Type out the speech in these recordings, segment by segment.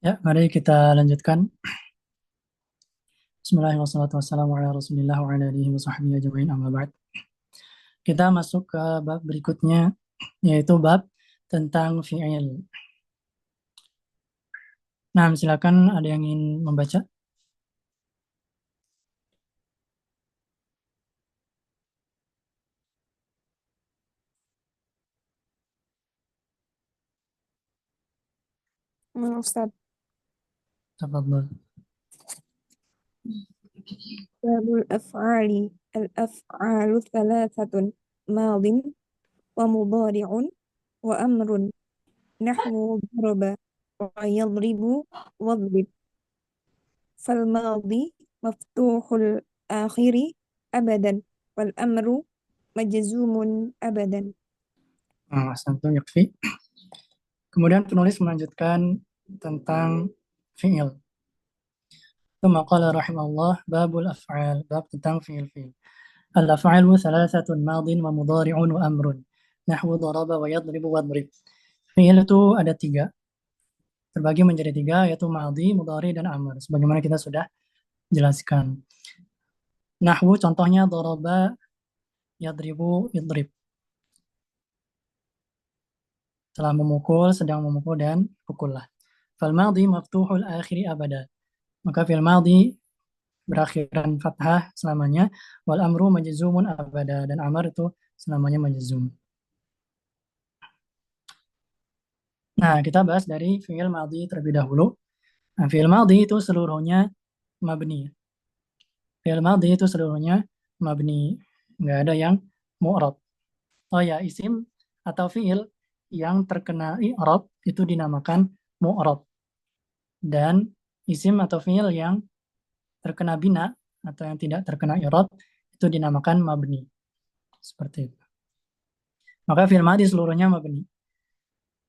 Ya, mari kita lanjutkan. Bismillahirrahmanirrahim. Kita masuk ke bab berikutnya, yaitu bab tentang fi'il. Nah, silakan ada yang ingin membaca. Ustaz, Tafadhol. babul af'ali al-af'alu thalathatun madin wa mudhari'un wa amrun nahwu daraba wa yadribu wadrib fal madi maftuhul akhiri abadan wal amru majzumun abadan. Ahsantum, yakfi. Kemudian penulis melanjutkan tentang fi'il. Tsumma qala rahimahullah babul af'al, bab tentang fi'il. Al-af'alu thalathatun madin wa mudhari'un wa amrun. Nahwu daraba wa yadribu wadrib. Fi'il itu ada tiga, terbagi menjadi tiga, yaitu madhi, mudhari, dan amr. Sebagaimana kita sudah jelaskan. Nahwu contohnya daraba, yadribu, idrib. Telah memukul, sedang memukul, dan pukullah. Fal madhi maftuhul akhiri abada. Maka fil madhi berakhiran fathah selamanya. Wal amru majzumun abada. Dan amr itu selamanya majzum. Nah, kita bahas dari fi'il madhi terlebih dahulu. Nah, fi'il madhi itu seluruhnya mabni. Fi'il madhi itu seluruhnya mabni. Nggak ada yang mu'rab. Oh ya, isim atau fi'il yang terkena i'rab itu dinamakan mu'rab. Dan isim atau fi'il yang terkena bina atau yang tidak terkena i'rab itu dinamakan mabni. Seperti itu. Maka fi'il madhi seluruhnya mabni.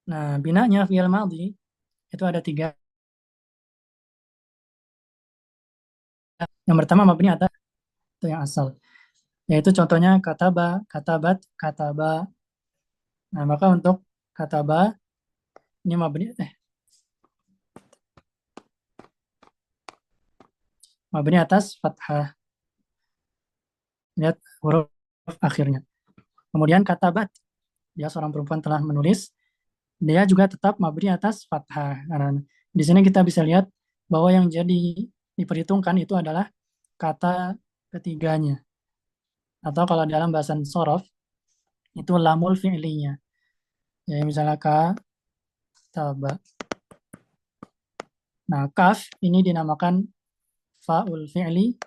Nah, binanya fi'il madhi itu ada tiga. Yang pertama mabni atas itu yang asal. Yaitu contohnya kataba, katabat, kataba. Nah, maka untuk kataba ini mabni atas fathah. Lihat huruf akhirnya. Kemudian katabat, dia seorang perempuan telah menulis, dia juga tetap mabni atas fathah. Nah, di sini kita bisa lihat bahwa yang jadi diperhitungkan itu adalah kata ketiganya. Atau kalau dalam bahasan sorof, itu lamul fi'linya. Ya, misalnya kataba. Nah, kaf ini dinamakan fa'ul fi'li.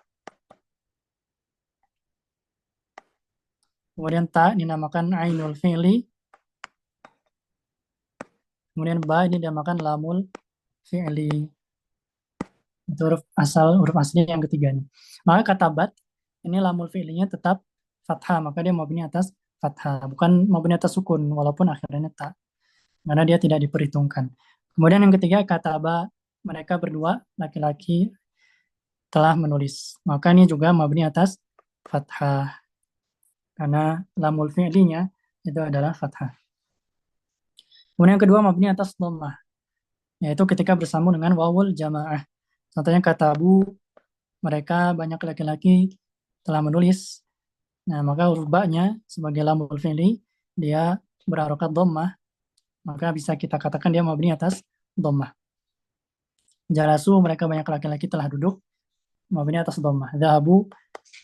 Kemudian ta dinamakan ainul fi'li. Kemudian ba ini dinamakan lamul fi'li. Itu huruf asli yang ketiganya. Maka kata bat, ini lamul fi'linya tetap fathah, maka dia mabni atas fathah, bukan mabni atas sukun, walaupun akhirnya ta, karena dia tidak diperhitungkan. Kemudian yang ketiga, kata ba, mereka berdua, laki-laki, telah menulis. Maka ini juga mabni atas fathah, karena lamul fi'linya itu adalah fathah. Kemudian yang kedua, mabni atas dhammah, yaitu ketika bersambung dengan wawul jamaah. Contohnya katabu, mereka banyak laki-laki telah menulis. Nah, maka huruf ba-nya sebagai lamul fi'li dia berharokat dhammah, maka bisa kita katakan dia mabni atas dhammah. Jalasu, mereka banyak laki-laki telah duduk, mabni atas dhammah. Dhahabu,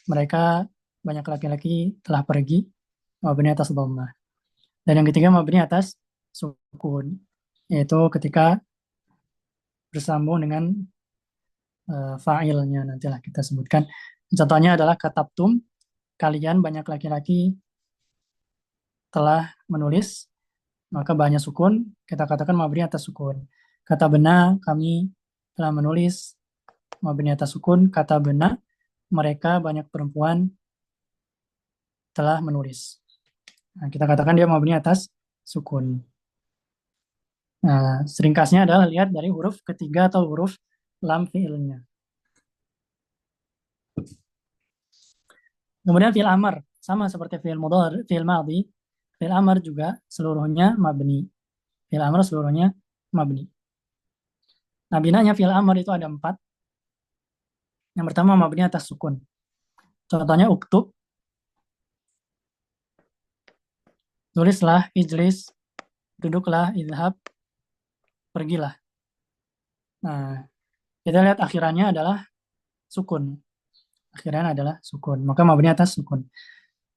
mereka banyak laki-laki telah pergi, mabni atas dhammah. Dan yang ketiga mabni atas sukun, yaitu ketika bersambung dengan fa'ilnya, nantilah kita sebutkan. Contohnya adalah katabtum, kalian banyak laki-laki telah menulis, maka banyak sukun, kita katakan mabni atas sukun. Kata benar, kami telah menulis, mabni atas sukun. Kata benar, mereka banyak perempuan telah menulis. Nah, kita katakan dia mabni atas sukun. Nah, seringkasnya adalah lihat dari huruf ketiga atau huruf lam fi'ilnya. Kemudian fi'il amar, sama seperti fi'il mudhari, fi'il madhi, fi'il amar juga seluruhnya mabni. Fi'il amar seluruhnya mabni. Nah, binanya fi'il amr itu ada 4. Yang pertama mabni atas sukun. Contohnya uktub, tulislah, ijlis, duduklah, idhab, pergilah. Nah, kita lihat akhirannya adalah sukun. Akhirannya adalah sukun. Maka mabni atas sukun.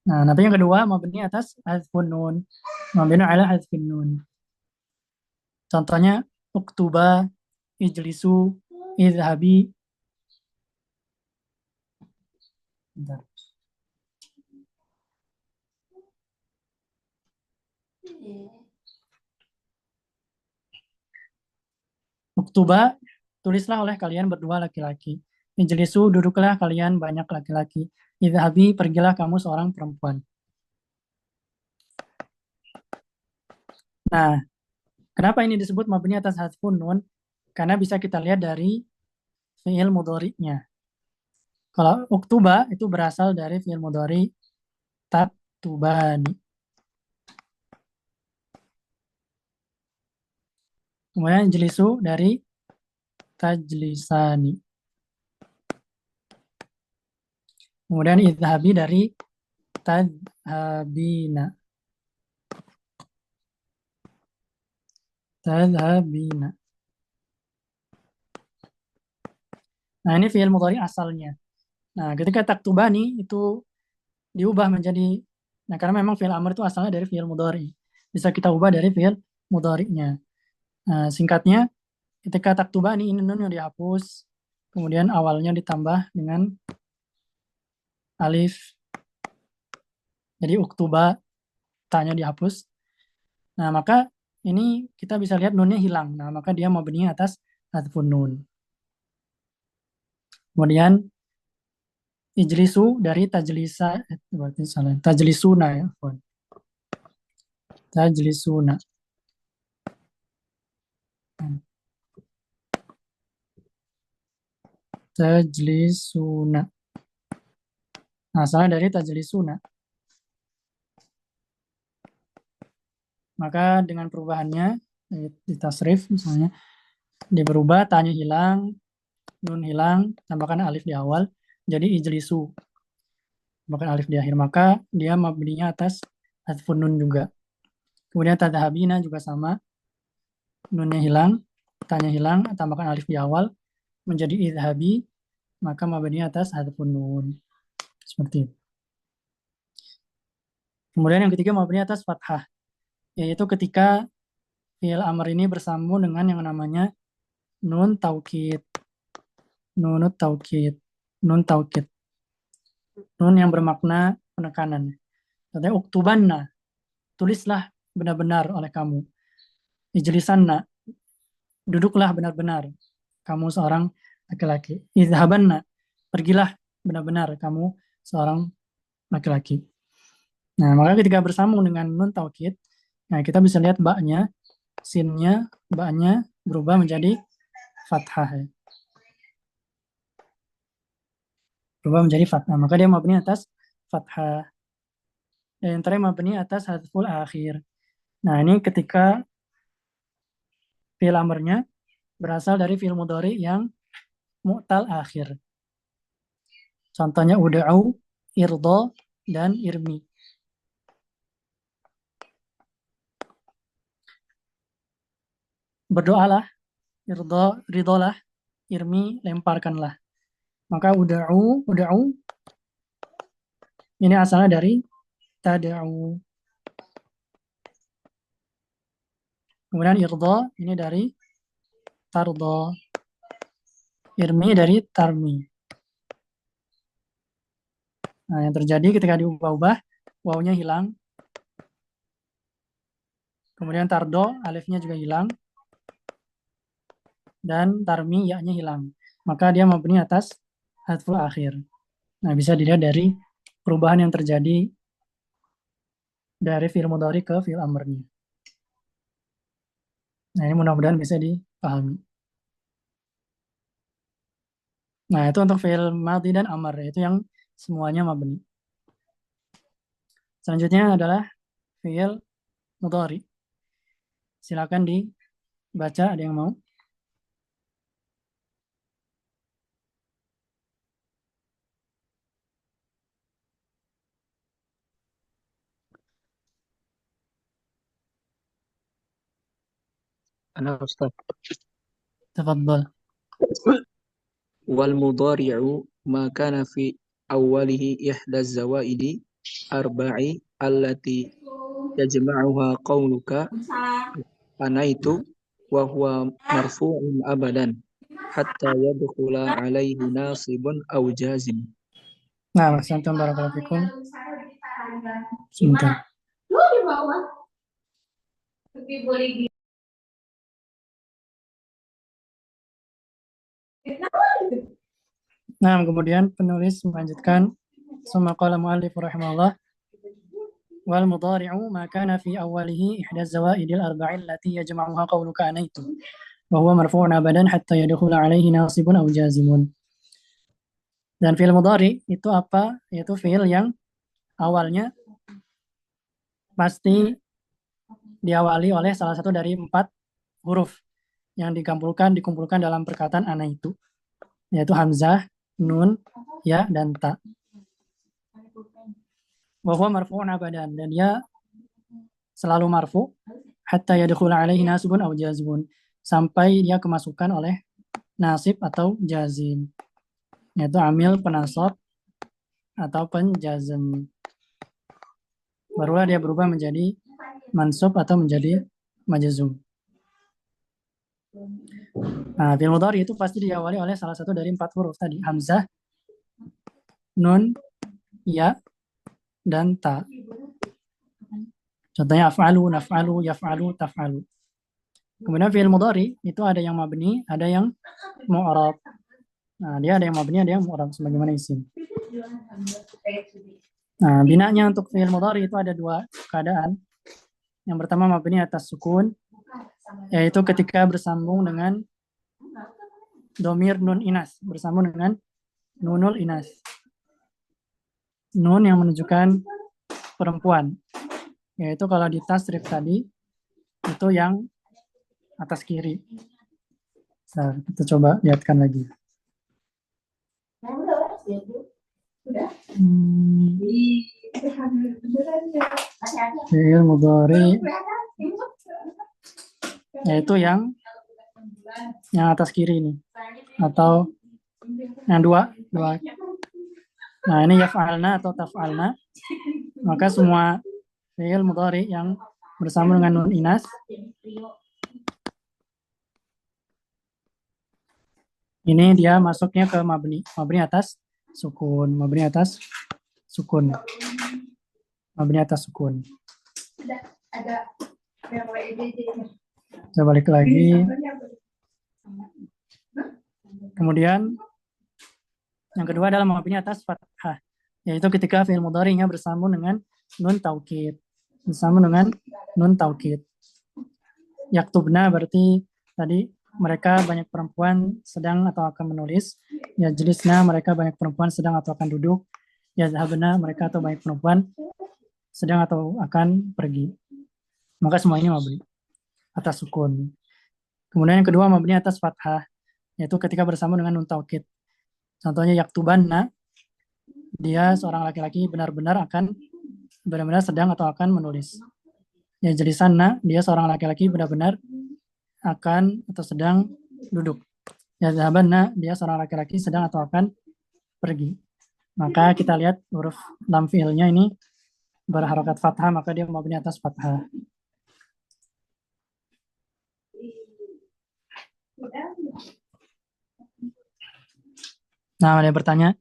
Nah, nanti yang kedua mabni atas hadfun nun. Mabni ala hadfin nun. Contohnya uktuba, ijlisu, idhabi. Bentar. Uktuba, tulislah oleh kalian berdua laki-laki. Ijlisu, duduklah kalian banyak laki-laki. Idhabi, pergilah kamu seorang perempuan. Nah, kenapa ini disebut mabni atas hadfun nun? Karena bisa kita lihat dari fi'il mudhari'nya. Kalau uktuba itu berasal dari fi'il mudhari taktubani. Kemudian jelisu dari tajlisani. Kemudian idhabi dari tadhabina. Tadhabina. Nah, ini fi'il mudhari asalnya. Nah, ketika taktubani itu diubah menjadi, nah karena memang fi'il amr itu asalnya dari fi'il mudhari. Bisa kita ubah dari fi'il mudhari'nya. Nah, singkatnya, ketika taktubani ini nun yang dihapus, kemudian awalnya ditambah dengan alif. Jadi uktuba, tanya dihapus. Nah, maka ini kita bisa lihat nunnya hilang. Nah, maka dia mabni atas hadfun nun. Kemudian ijlisu dari tajlisa, berarti salah. Tajlisuna ya. Tajlisuna. Tajlisuna. Nah, asalnya dari tajlisuna. Maka dengan perubahannya di tasrif misalnya berubah, tanya hilang, nun hilang, tambahkan alif di awal, jadi ijlisu. Tambahkan alif di akhir, maka dia mabninya atas hadfun nun juga. Kemudian tadhabina juga sama, nunnya hilang, tanya hilang, tambahkan alif di awal, menjadi idhabi, maka mabninya atas hadfun nun. Seperti itu. Kemudian yang ketiga mabni atas fathah, yaitu ketika fi'il amr ini bersambung dengan yang namanya nun taukid. Nunut taukid. Nun taukid. Nun yang bermakna penekanan. Contohnya uktubanna, tulislah benar-benar oleh kamu. Ijlisanna, duduklah benar-benar kamu seorang laki-laki. Idhabanna, pergilah benar-benar kamu seorang laki-laki. Nah, maka ketika bersambung dengan nun taukid, nah kita bisa lihat baknya, sinnya, baknya berubah menjadi fathah. Berubah menjadi fathah. Maka dia mabni atas fathah. Dan yang terakhir mabni atas hadful akhir. Nah, ini ketika fi'il amrnya berasal dari fi'il mudhari yang mu'tal akhir. Contohnya uda'u, irdo, dan irmi. Berdoalah, irdo, ridolah, irmi, lemparkanlah. Maka uda'u, ini asalnya dari tada'u. Kemudian irdo, ini dari tardo. Irmi dari tarmi. Nah, yang terjadi ketika diubah-ubah, wawunya hilang. Kemudian tardo, alifnya juga hilang. Dan tarmi, ya-nya hilang. Maka dia mabni atas hadful akhir. Nah, bisa dilihat dari perubahan yang terjadi dari fi'il mudhari ke fi'il amrnya. Nah, ini mudah-mudahan bisa dipahami. Nah, itu untuk fi'il madhi dan amr, itu yang semuanya mabni. Selanjutnya adalah fi'il mudhari. Silakan dibaca, ada yang mau? أنا أستاذ. تفضل. والمضارع ما كان في أوله إحدى الزوائد أربع التي يجمعها قولك أنيت وهو مرفوع أبدا حتى يدخل عليه ناصب أو جازم. Nah, Ahsantum barakallahu fikum. Sebentar. Nah, kemudian penulis melanjutkan summa qala muallif rahimahullah wal mudhari'u ma kana fi awwalihi ihda zawaidil arba'il lati yajma'uha qawluka anaitu wa huwa marfu'un abadan hatta yadkhula alaihi nasibun aw jazimun. Dan fi'il mudhari itu apa? Yaitu fi'il yang awalnya pasti diawali oleh salah satu dari 4 huruf yang dikumpulkan dalam perkataan anaitu, yaitu hamzah, nun, ya, dan ta. Wa huwa marfu'un abadan, dan dia selalu marfu hatta yadkhula alaihi nasibun aw jazmun, sampai dia kemasukan oleh nasib atau jazim, yaitu amil penasab atau penjazm. Barulah dia berubah menjadi mansub atau menjadi majzum. Nah, fi'il mudhari itu pasti diawali oleh salah satu dari 4 huruf tadi, hamzah, nun, ya, dan ta. Contohnya af'alu, naf'alu, yaf'alu, taf'alu. Kemudian fi'il mudhari itu ada yang mabni, ada yang mu'rab. Nah, dia ada yang mabni, ada yang mu'rab sebagaimana isim. Nah, binanya untuk fi'il mudhari itu ada 2 keadaan. Yang pertama mabni atas sukun, yaitu ketika bersambung dengan domir nun inas, bersambung dengan nunul inas. Nun yang menunjukkan perempuan. Yaitu kalau di tasrif tadi, itu yang atas kiri. Nah, kita coba lihatkan lagi. Fi'il mudhari yaitu yang atas kiri ini, atau yang dua. Nah, ini yaf'alna atau taf'alna. Maka semua fi'il mudhari yang bersama dengan nun inas ini dia masuknya ke mabni atas sukun, mabni atas sukun. Saya balik lagi. Kemudian yang kedua adalah mabni atas fathah, yaitu ketika fi'il mudhari'nya bersambung dengan nun taukid. Yaktubna berarti tadi mereka banyak perempuan sedang atau akan menulis. Ya jelisna mereka banyak perempuan sedang atau akan duduk. Ya zahabna mereka atau banyak perempuan sedang atau akan pergi. Maka semua ini mabni atas sukun. Kemudian yang kedua mabni atas fathah, yaitu ketika bersambung dengan nun taukid. Contohnya yaktubanna, dia seorang laki-laki benar-benar sedang atau akan menulis. Ya jelisanna, dia seorang laki-laki benar-benar akan atau sedang duduk. Ya zahabanna, dia seorang laki-laki sedang atau akan pergi. Maka kita lihat huruf lam fi'ilnya ini berharokat fathah, maka dia mabni atas fathah. Nah, ada yang bertanya,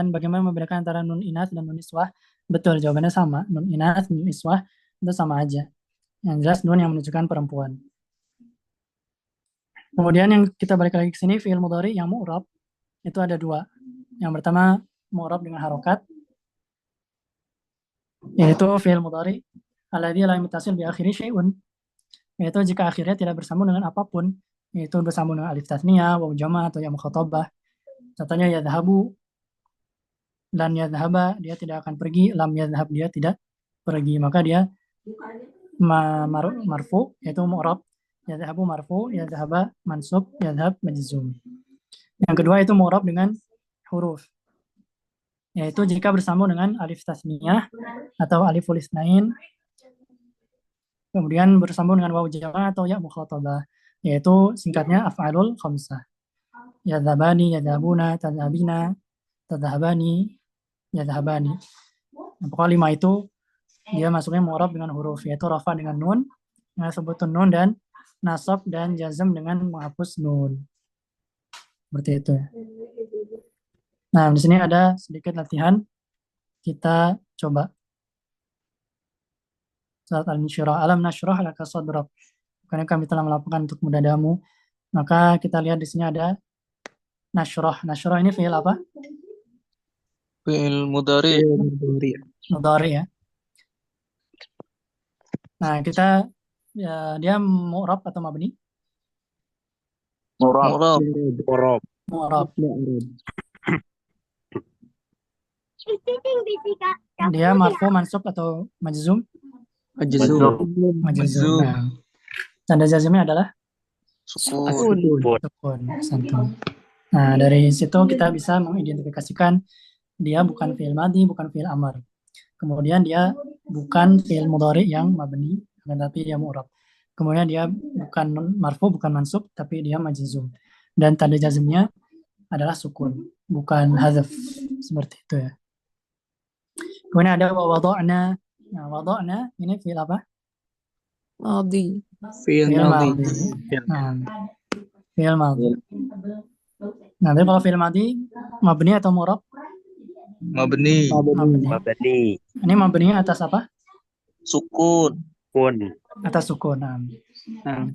bagaimana membedakan antara nun inas dan nun iswah? Betul, jawabannya sama. Nun inas, nun iswah itu sama aja. Yang jelas nun yang menunjukkan perempuan. Kemudian yang kita balik lagi ke sini, fi'il mudhari yang mu'rab itu ada 2. Yang pertama mu'rab dengan harokat, yaitu fi'il mudhari alladzi la yattasil bi akhiri syai'un, yaitu jika akhirnya tidak bersambung dengan apapun, yaitu bersambung dengan alif tasniyah, waw jama' atau ya mukhatabah. Contohnya yadhhabu, dan yadhhaba dia tidak akan pergi, lam yadhhab dia tidak pergi, maka dia marfu, yaitu mu'rab. Yadhhabu marfu, yadhhaba mansub, yadhhab majzum. Yang kedua itu mu'rab dengan huruf, yaitu jika bersambung dengan alif tasniyah atau aliful isnain, kemudian bersambung dengan wawu jama' atau ya mukhatabah, yaitu singkatnya af'alul khamsah. Yadhabani, yadhabuna, tadhabina, tadhabani, yadhabani. Nah, pokoknya 5 itu dia masuknya mu'rab dengan huruf, yaitu rafa dengan nun, nasabutun nun, dan nasab dan jazm dengan menghapus nun. Seperti itu. Nah, di sini ada sedikit latihan. Kita coba. Surat Al-Insyirah. Alam nasyrah laka sadrak. Karena kami telah melakukan untuk dadamu. Maka kita lihat di sini ada nasyrah. Nasyrah ini fi'il apa? Fi'il mudhari. Mudhari ya. Nah, kita dia mu'rab atau mabni? Murab. Mu'rab. Dia marfu, mansub atau majzum? Majzum. Majzum. Nah, tanda jazmnya adalah Sukun. sukun. Santum. Nah, dari situ kita bisa mengidentifikasikan dia bukan fi'il madhi, bukan fi'il amar. Kemudian dia bukan fi'il mudhari yang mabni, tetapi dia mu'rab. Kemudian dia bukan marfu, bukan mansub, tapi dia majzum. Dan tanda jazmnya adalah sukun, bukan hadzaf. Seperti itu ya. Kemudian ada wada'na. Nah, wada'na ini fi'il apa? Madhi. Fi'il Fi'il madhi. madhi. Nah, fi'il madhi. Nah, tapi kalau fi'il madhi mabni atau mu'rab? Mabni. Mabni. Ini mabninya atas apa? Sukun. Atas sukun. Nah,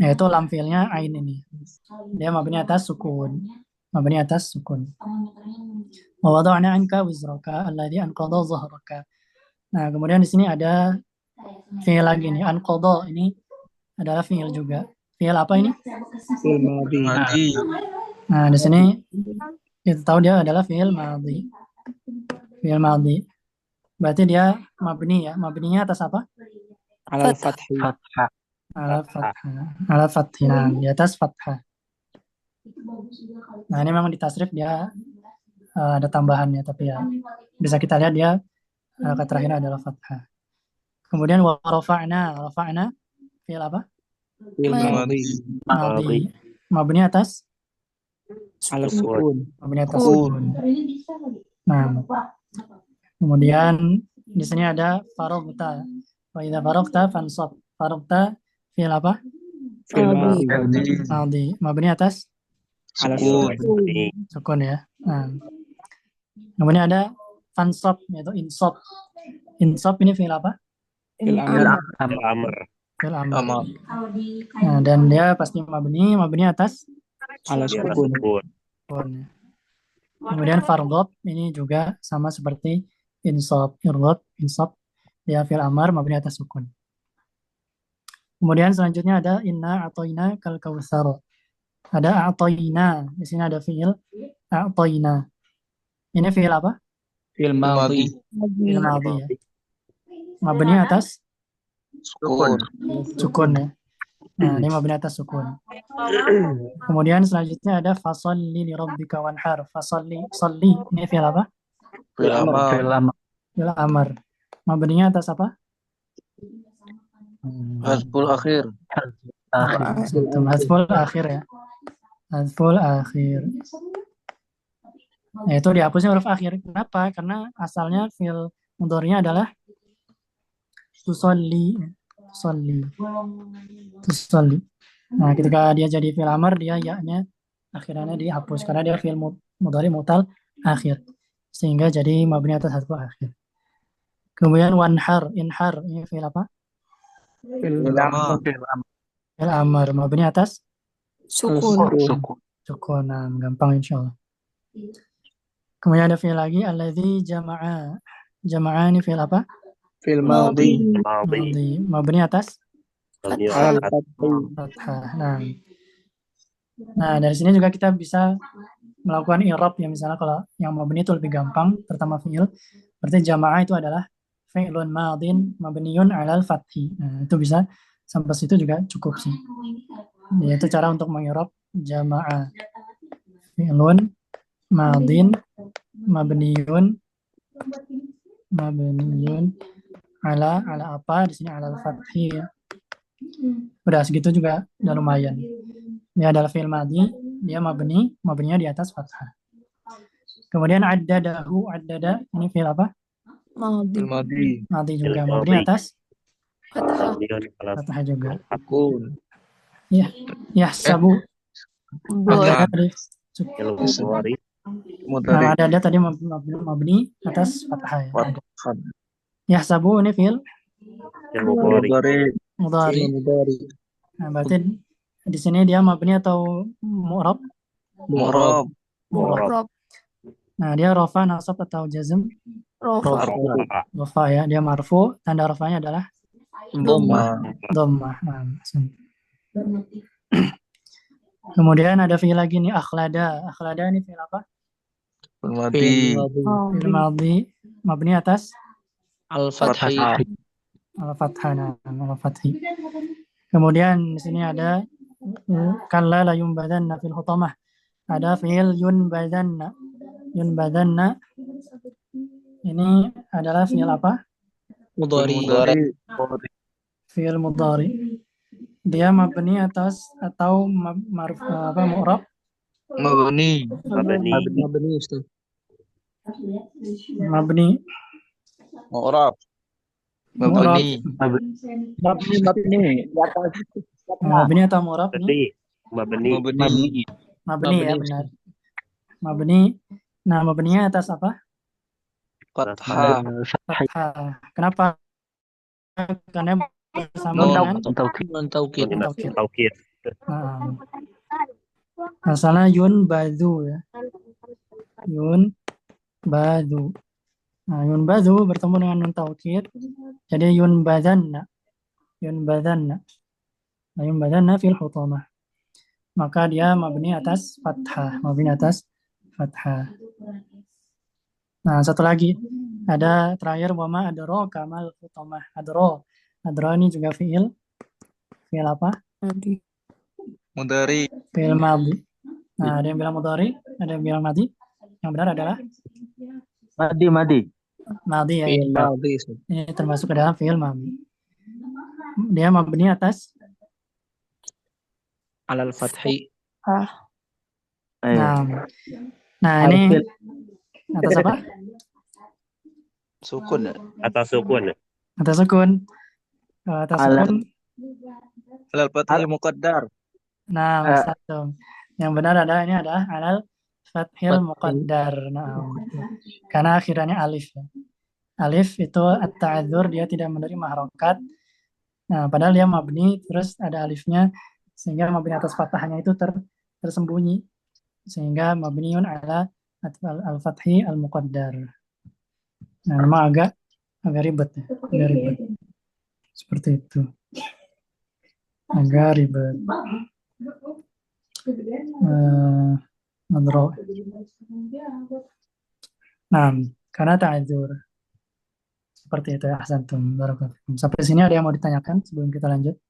yaitu lam fi'ilnya ain ini. Dia mabni atas sukun. Mabni atas sukun. Wa wada'na anka wizraka alladhi anqadha dhahraka. Nah, kemudian di sini ada fi'il lagi nih, anqadha ini adalah fi'il juga. Fi'il apa ini? Fi'il madhi. Madi. Nah, di sini kita tahu dia adalah fi'il madhi. Fi'il madhi. Berarti dia mabni ya. Mabninya atas apa? Alal fathi. Ala fathah. Ala fathah. Nah, di atas fathah. Nah, ini memang di tasrif dia ada tambahannya, tapi ya bisa kita lihat dia kata terakhir adalah fathah. Kemudian wa rafa'na. Rafa'na fi'il apa? Fi'il Madi. Madhi. Mabni atas Alal sukun. mabni atas sukun. Nah, kemudian di sini ada faragta. Wa idza faragta fansab. Faragta fi'il apa? Fi'il madhi. Madhi. Mabni atas Alal Sukun. sukun. sukun ya. Nah, kemudian ada fansab yaitu insab. Insab ini fi'il apa? Fi'il Amr. Fi'il amr. Amal. Nah, dan dia pasti mabni atas Alal sukun. sukun. Kemudian fardhab ini juga sama seperti insab, irghab, insab, dia fi'il amr mabni atas sukun. Kemudian selanjutnya ada inna atoina kal kautsar. Ada atoina, di sini ada fi'il atoina. Ini fi'il apa? Fi'il madhi. Fi'il madhi ya. Mabni atas Sukun. sukun ya. Nah, ini mabni atas sukun. Kemudian selanjutnya ada fasalli li rabbika wanhar. Fasalli, salli, ini fi'il apa? Fi'il amal. Fi'il amr. Mabninya atas apa? Hasbul akhir. Hazful akhir ya. Hazful akhir. Nah, itu dihapusnya huruf akhir. Kenapa? Karena asalnya fi'il mudhari'nya adalah tusolli. Tusolli. Nah, ketika dia jadi fi'il amr, dia ya-nya akhirannya dihapus karena dia fi'il mudhari' mutal akhir. Sehingga jadi mabni atas hazful akhir. Kemudian wanhar, inhar, ini fi'il apa? Fi'il Fi'il amr, mabni atas Sukun. sukun. Nah, gampang insyaallah. Kemudian ada fi'il lagi alladzi jama'a. Jama'a ini fi'il apa? Fi'il madhi. Madhi. Mabni atas Alal fathi. fathah. Nah, dari sini juga kita bisa melakukan i'rab ya, misalnya kalau yang mabni itu lebih gampang, pertama fi'il. Berarti jama'a itu adalah fi'lun madin mabniun 'alal fathi. Nah, itu bisa sampai situ juga cukup sih. Yaitu cara untuk meng'irab jama'a. Fi'lun madin mabniun ala apa di sini 'alal fathi. Udah segitu juga udah lumayan. Dia adalah fi'il madhi, dia mabninya di atas fathah. Kemudian addadahu, addada ini fi'il apa? ماضي Fil madi. Madhi juga Iya. mabni atas فتحة fathah juga. Sukun. Ya, ya sabu. مضارع Addada tadi. Mudari. Addada tadi mabni atas fathah ya. Fathah. Ya sabu ini fi'il Mudari. mudhari. Fi'il mudari. Nah, berarti di sini dia mabni atau mu'rab? Mu'rab. Mu'rab. رب Nah, dia rofa, nasab atau jazm? رفع Rafa. Rofa ya, dia marfu, tanda rofanya adalah Dhamma. dhammah. Nah, kemudian ada fi'il lagi nih akhlada. Akhlada ini fi'il apa? Fil madi. Fi'il madhi mabni atas Al-fathi. al-fathah. Nah, al-fathi. Kemudian di sini ada kalla la yumbadanna fil hutamah. Ada fi'il yunbadanna. Yunbadanna ini adalah fi'il apa? Mudari. Fi'il mudhari. Dia mabni atas atau mu'rab? Mabni. مبني Mabni Ustaz. Mabni. Mu'rab. Mu'rab. Mabni. Mabni atau mu'rab nih? Mabni. Mabni ya, benar. Mabni. Nah, mabninya atas apa? Fathah. Fathah. Kenapa? Karena bersama dengan Non taukid. taukid. Nah, asalnya yun badu ya. Yun badu. Nah, yun badu bertemu dengan nun taukid. Jadi yun badanna. Yun badanna. Nah, yun badanna fil hutamah. Maka dia mabni atas fathah. Mabni atas fathah. Nah, satu lagi. Ada terakhir wama adro kamal hutamah. Adro. Adro ini juga fi'il. Fi'il apa? ماضي Mudari. Fi'il madhi. Nah, ada yang bilang mudhari, ada yang bilang madhi. Yang benar adalah madhi ya. Fi'il madi. Ustaz. Ini termasuk ke dalam fi'il madhi. Dia mabni atas. Alal fathi. Nah, nah ini atas apa? Sukun. Atas sukun. Atas sukun. Alal fathi muqaddar. Nah, satu. Yang benar ini adalah alal fathil muqaddar. Nah, karena akhirannya alif ya. Alif itu at-ta'adzur, dia tidak menerima harokat. Nah, padahal dia mabni terus ada alifnya sehingga mabni atas fathahnya itu tersembunyi. Sehingga mabniun ala al-fathi al-muqaddar. Nah, memang agak ribet ya. Agak ribet. Seperti itu. Agak ribet. Nadro. Nah, karena ta'adzur. Seperti itu ya, ahsantum. Barakallahu fikum. Sampai sini ada yang mau ditanyakan sebelum kita lanjut?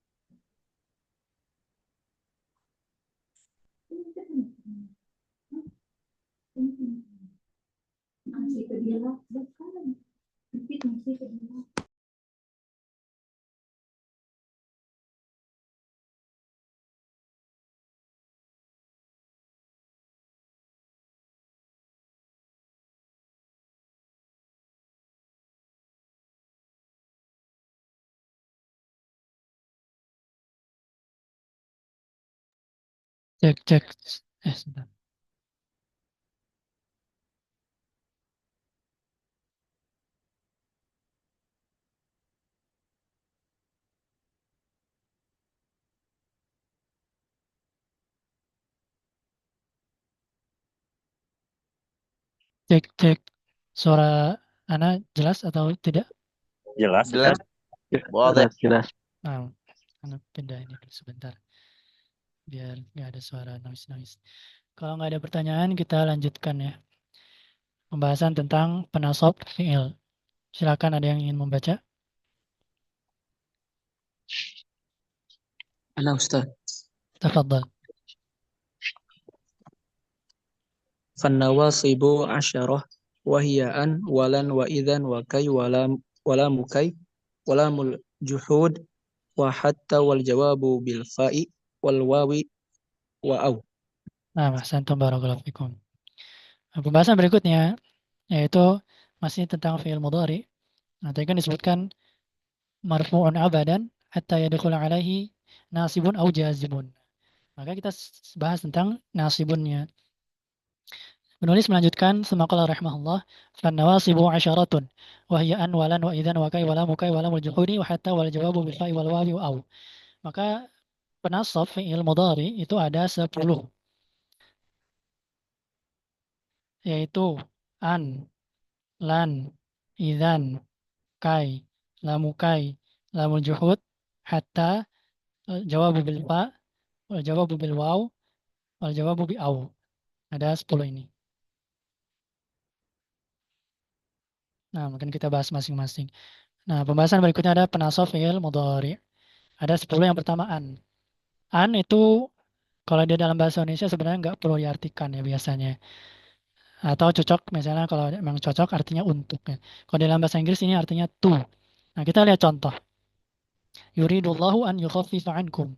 Cek. Sebentar. Cek. Suara Ana jelas atau tidak? Jelas. Jelas. Nah, Ana pindah ini dulu sebentar. Biar nggak ada suara noise. Kalau nggak ada pertanyaan, kita lanjutkan ya. Pembahasan tentang penasab fi'il. Silakan, ada yang ingin membaca? Ana Ustaz. Tafadhal. Fannawasibu asyarah wahiyaan walan wa idhan wa kay wala mukay walamul juhud wa hatta wal jawabu bil fa'i wal wawi wa au. Nah, ahsantum barakallahu fikum. Nah, pembahasan berikutnya yaitu masih tentang fi'il mudhari. Nah, tadi kan disebutkan marfu'un abadan hatta yadkhula alaihi nasibun au jazibun. Maka kita bahas tentang nasibunnya. Penulis melanjutkan semaqala rahimahullah fan nawasibu asyaratun wa hiya an walan wa idzan wa kai wala mukai wala mujhudi wa hatta wal jawabu bil fa'i wal wawi wa au. Maka penasab fi'il mudhari itu ada 10, yaitu an, lan, idzan, kai, lamukai, lamul juhud, hatta, jawabu bil fa, wal jawabu bil waw, wal jawabu bi au. Ada 10 ini. Nah, mungkin kita bahas masing-masing. Nah, pembahasan berikutnya ada penasab fi'il mudhari. Ada 10 yang pertama an. An itu kalau dia dalam bahasa Indonesia sebenarnya nggak perlu diartikan ya biasanya. Atau cocok misalnya kalau memang cocok artinya untuk ya. Kalau dalam bahasa Inggris ini artinya to. Nah, kita lihat contoh. Yuridullahu an yukhaffifa ankum.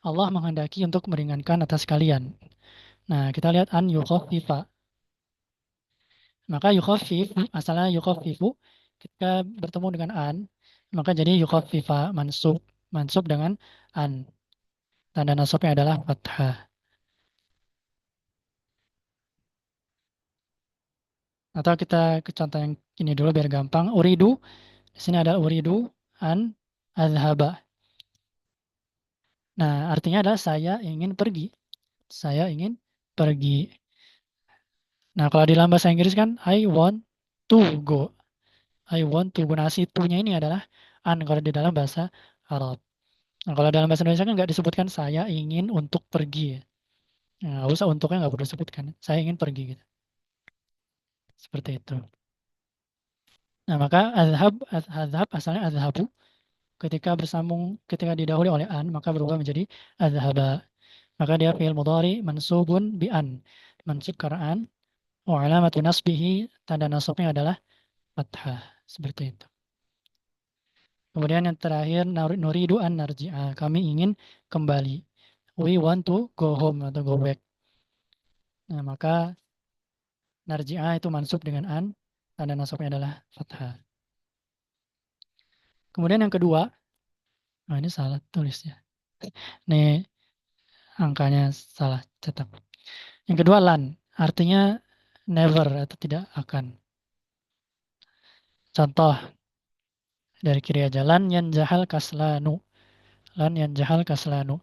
Allah menghendaki untuk meringankan atas kalian. Nah, kita lihat an yukhaffifa. Maka yukhaffif, asalnya yukhaffifu, ketika bertemu dengan an, maka jadi yukhaffifa, mansub. Mansub dengan an. Tanda nasabnya adalah fathah. Atau kita ke contoh yang ini dulu biar gampang. Uridu, di sini ada uridu an adhaba. Nah, artinya adalah saya ingin pergi. Saya ingin pergi. Nah, kalau di dalam bahasa Inggris kan I want to go. I want to go. Nah, si to-nya ini adalah an kalau di dalam bahasa Arab. Nah, kalau dalam bahasa Indonesia kan nggak disebutkan saya ingin untuk pergi. Nah, nggak usah untuknya nggak perlu disebutkan. Saya ingin pergi gitu. Seperti itu. Nah, maka adhab asalnya adhabu. Ketika didahului oleh an, maka berubah menjadi adhaba. Maka dia fi'il mudhari mansubun bi an. Mansub karena an. Wa alamatu nasbihi, tanda nasabnya adalah fathah. Seperti itu. Kemudian yang terakhir nuridu an narji'a. Kami ingin kembali. We want to go home atau go back. Nah, maka narji'a itu mansub dengan an. Tanda nasabnya adalah fathah. Kemudian yang kedua. Nah, ini salah tulisnya. Ini angkanya salah cetak. Yang kedua lan. Artinya never atau tidak akan. Contoh dari kiri aja. Lan yanjahal kaslanu. Lan yanjahal kaslanu.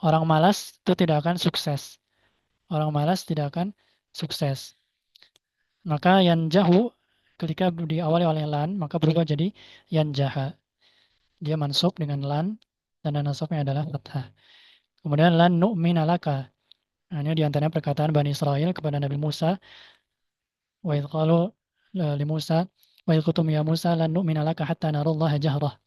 Orang malas itu tidak akan sukses. Orang malas tidak akan sukses. Maka yanjahu ketika diawali oleh lan, maka berubah jadi yanjaha. Dia mansub dengan lan, dan nasabnya adalah fathah. Kemudian lan nu'mina laka. Nah, ini diantaranya perkataan Bani Israel kepada Nabi Musa. Wa idh qalu li Musa, wa idh qutum ya Musa lan nu'mina laka hatta narullaha jahrah.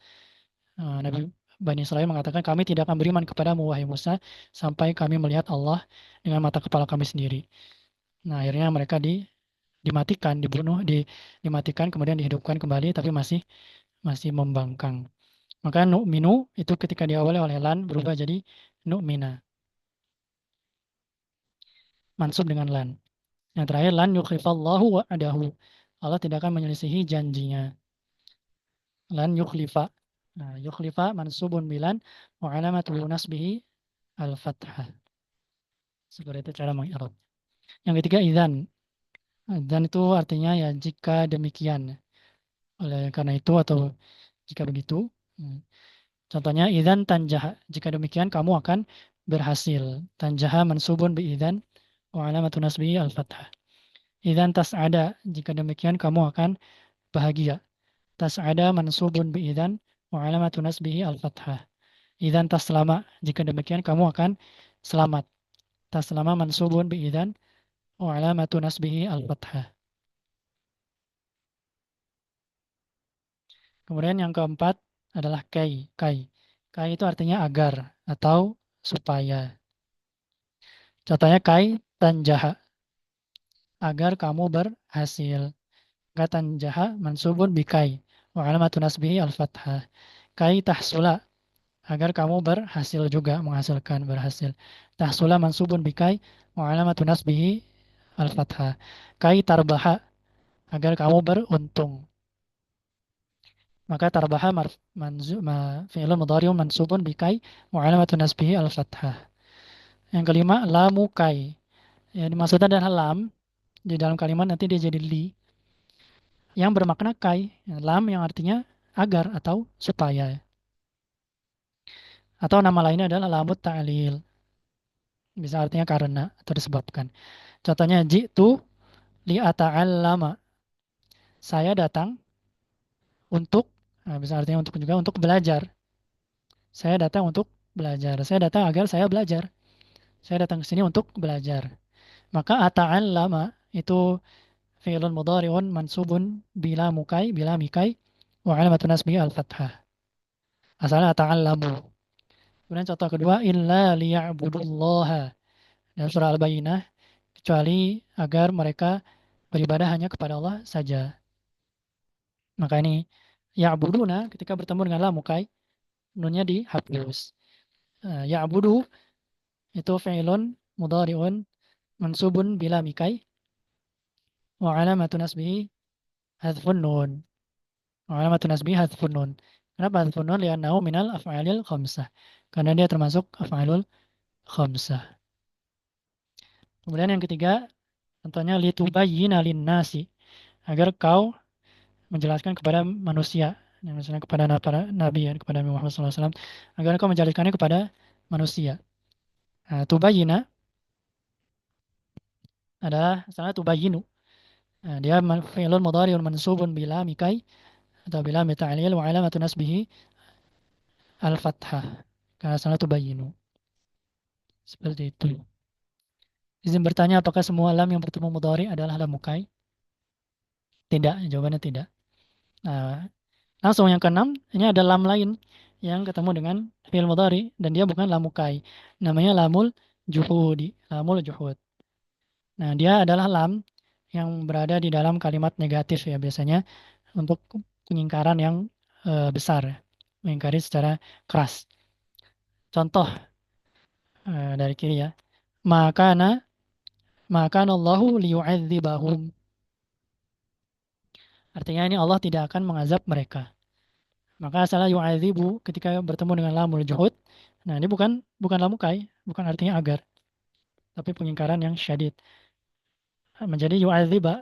Nabi Bani Israel mengatakan kami tidak akan beriman kepadamu wahai Musa sampai kami melihat Allah dengan mata kepala kami sendiri. Nah, akhirnya mereka dimatikan, dibunuh, dimatikan kemudian dihidupkan kembali tapi masih membangkang. Maka nu'minu itu ketika diawali oleh lan berubah jadi nu'mina. Mansub dengan lan. Yang terakhir lan yukhlifallahu wa'adahu. Allah tidak akan menyelisihi janjinya. Lan yukhlifa. Nah, yukhlifa mansubun bilan wa alamatu nasbihi al-fathah. Seperti itu cara mengi'rab. Yang ketiga idzan. Idzan itu artinya ya jika demikian. Oleh karena itu atau jika begitu. Contohnya idzan tanjaha. Jika demikian kamu akan berhasil. Tanjaha mansubun bi idzan wa alamatu nasbihi al-fathah. Idzan tas'ada. Jika demikian kamu akan bahagia. Tas'ada mansubun bi idzan wa alamatu nasbihi al-fathah. Idzan taslama. Jika demikian kamu akan selamat. Taslama mansubun bi idzan wa alamatu nasbihi al-fathah. Kemudian yang keempat adalah kai. Kai. Kai itu artinya agar atau supaya. Contohnya kai tanjaha. Agar kamu berhasil. Kai tanjaha mansubun bi kai. Wa alamatu nasbihi al-fathah. Kai tahsula. agar kamu berhasil juga, menghasilkan, berhasil. Tahsula mansubun bikai wa alamatu nasbihi al-fathah. Kai tarbaha, agar kamu beruntung. Maka tarbaha fi'lun mudhari'un mansubun bikai wa alamatu nasbihi al-fathah. Yang kelima, lamu kai. Ya, maksudnya adalah lam di dalam kalimat nanti dia jadi li yang bermakna kai. Ya, lam yang artinya agar atau supaya. Atau nama lainnya adalah lamut ta'lil. Bisa artinya karena atau disebabkan. Contohnya jitu li'ata'allama. Saya datang untuk, nah bisa artinya untuk juga untuk belajar. Saya datang untuk belajar. Saya datang agar saya belajar. Saya datang ke sini untuk belajar. Maka ata'allama itu fi'lun mudhari'un mansubun bila mukai, bila mikai, wa alamatun nasbihi al-fathah. Asalnya ata'allamu. Kemudian contoh kedua, illa liya'budullaha. Dalam surah Al-Bayyinah, kecuali agar mereka beribadah hanya kepada Allah saja. Maka ini ya'buduna ketika bertemu dengan lam mukai, nunnya dihapus. Ya'budu itu fi'lun mudhari'un mansubun bila mikai wa alamatu nasbihi hadfun nun. Wa alamatu nasbihi hadfun nun. Kenapa hadfun nun? Li'annahu minal af'alil khamsah. Karena dia termasuk af'alul khamsah. Kemudian yang ketiga, contohnya litubayyina linnasi, agar kau menjelaskan kepada manusia, yang misalnya kepada para nabi ya, kepada Nabi Muhammad SAW, agar kau menjelaskannya kepada manusia. Nah, tubayyina adalah salah tubayyinu. Nah, dia fi'lun mudhari'un mansubun bila mikai atau bila mita'lil wa alamatu nasbihi al-fathah. Karena salah tubayyinu. Seperti itu. Izin bertanya apakah semua lam yang bertemu mudhari adalah lam mukai? Tidak, jawabannya tidak. Nah, langsung yang keenam, ini ada lam lain yang ketemu dengan fi'il mudhari dan dia bukan lam mukai. Namanya lamul juhudi, lamul juhud. Nah, dia adalah lam yang berada di dalam kalimat negatif ya biasanya untuk pengingkaran yang besar, mengingkari secara keras. Contoh dari kiri ya. Maka Allahu liyu'adzibahum. Artinya ini Allah tidak akan mengazab mereka. Maka asalnya yu'adzibu ketika bertemu dengan lamul juhud. Nah, ini bukan lamukai, bukan artinya agar, tapi pengingkaran yang syadid. Menjadi yu'adziba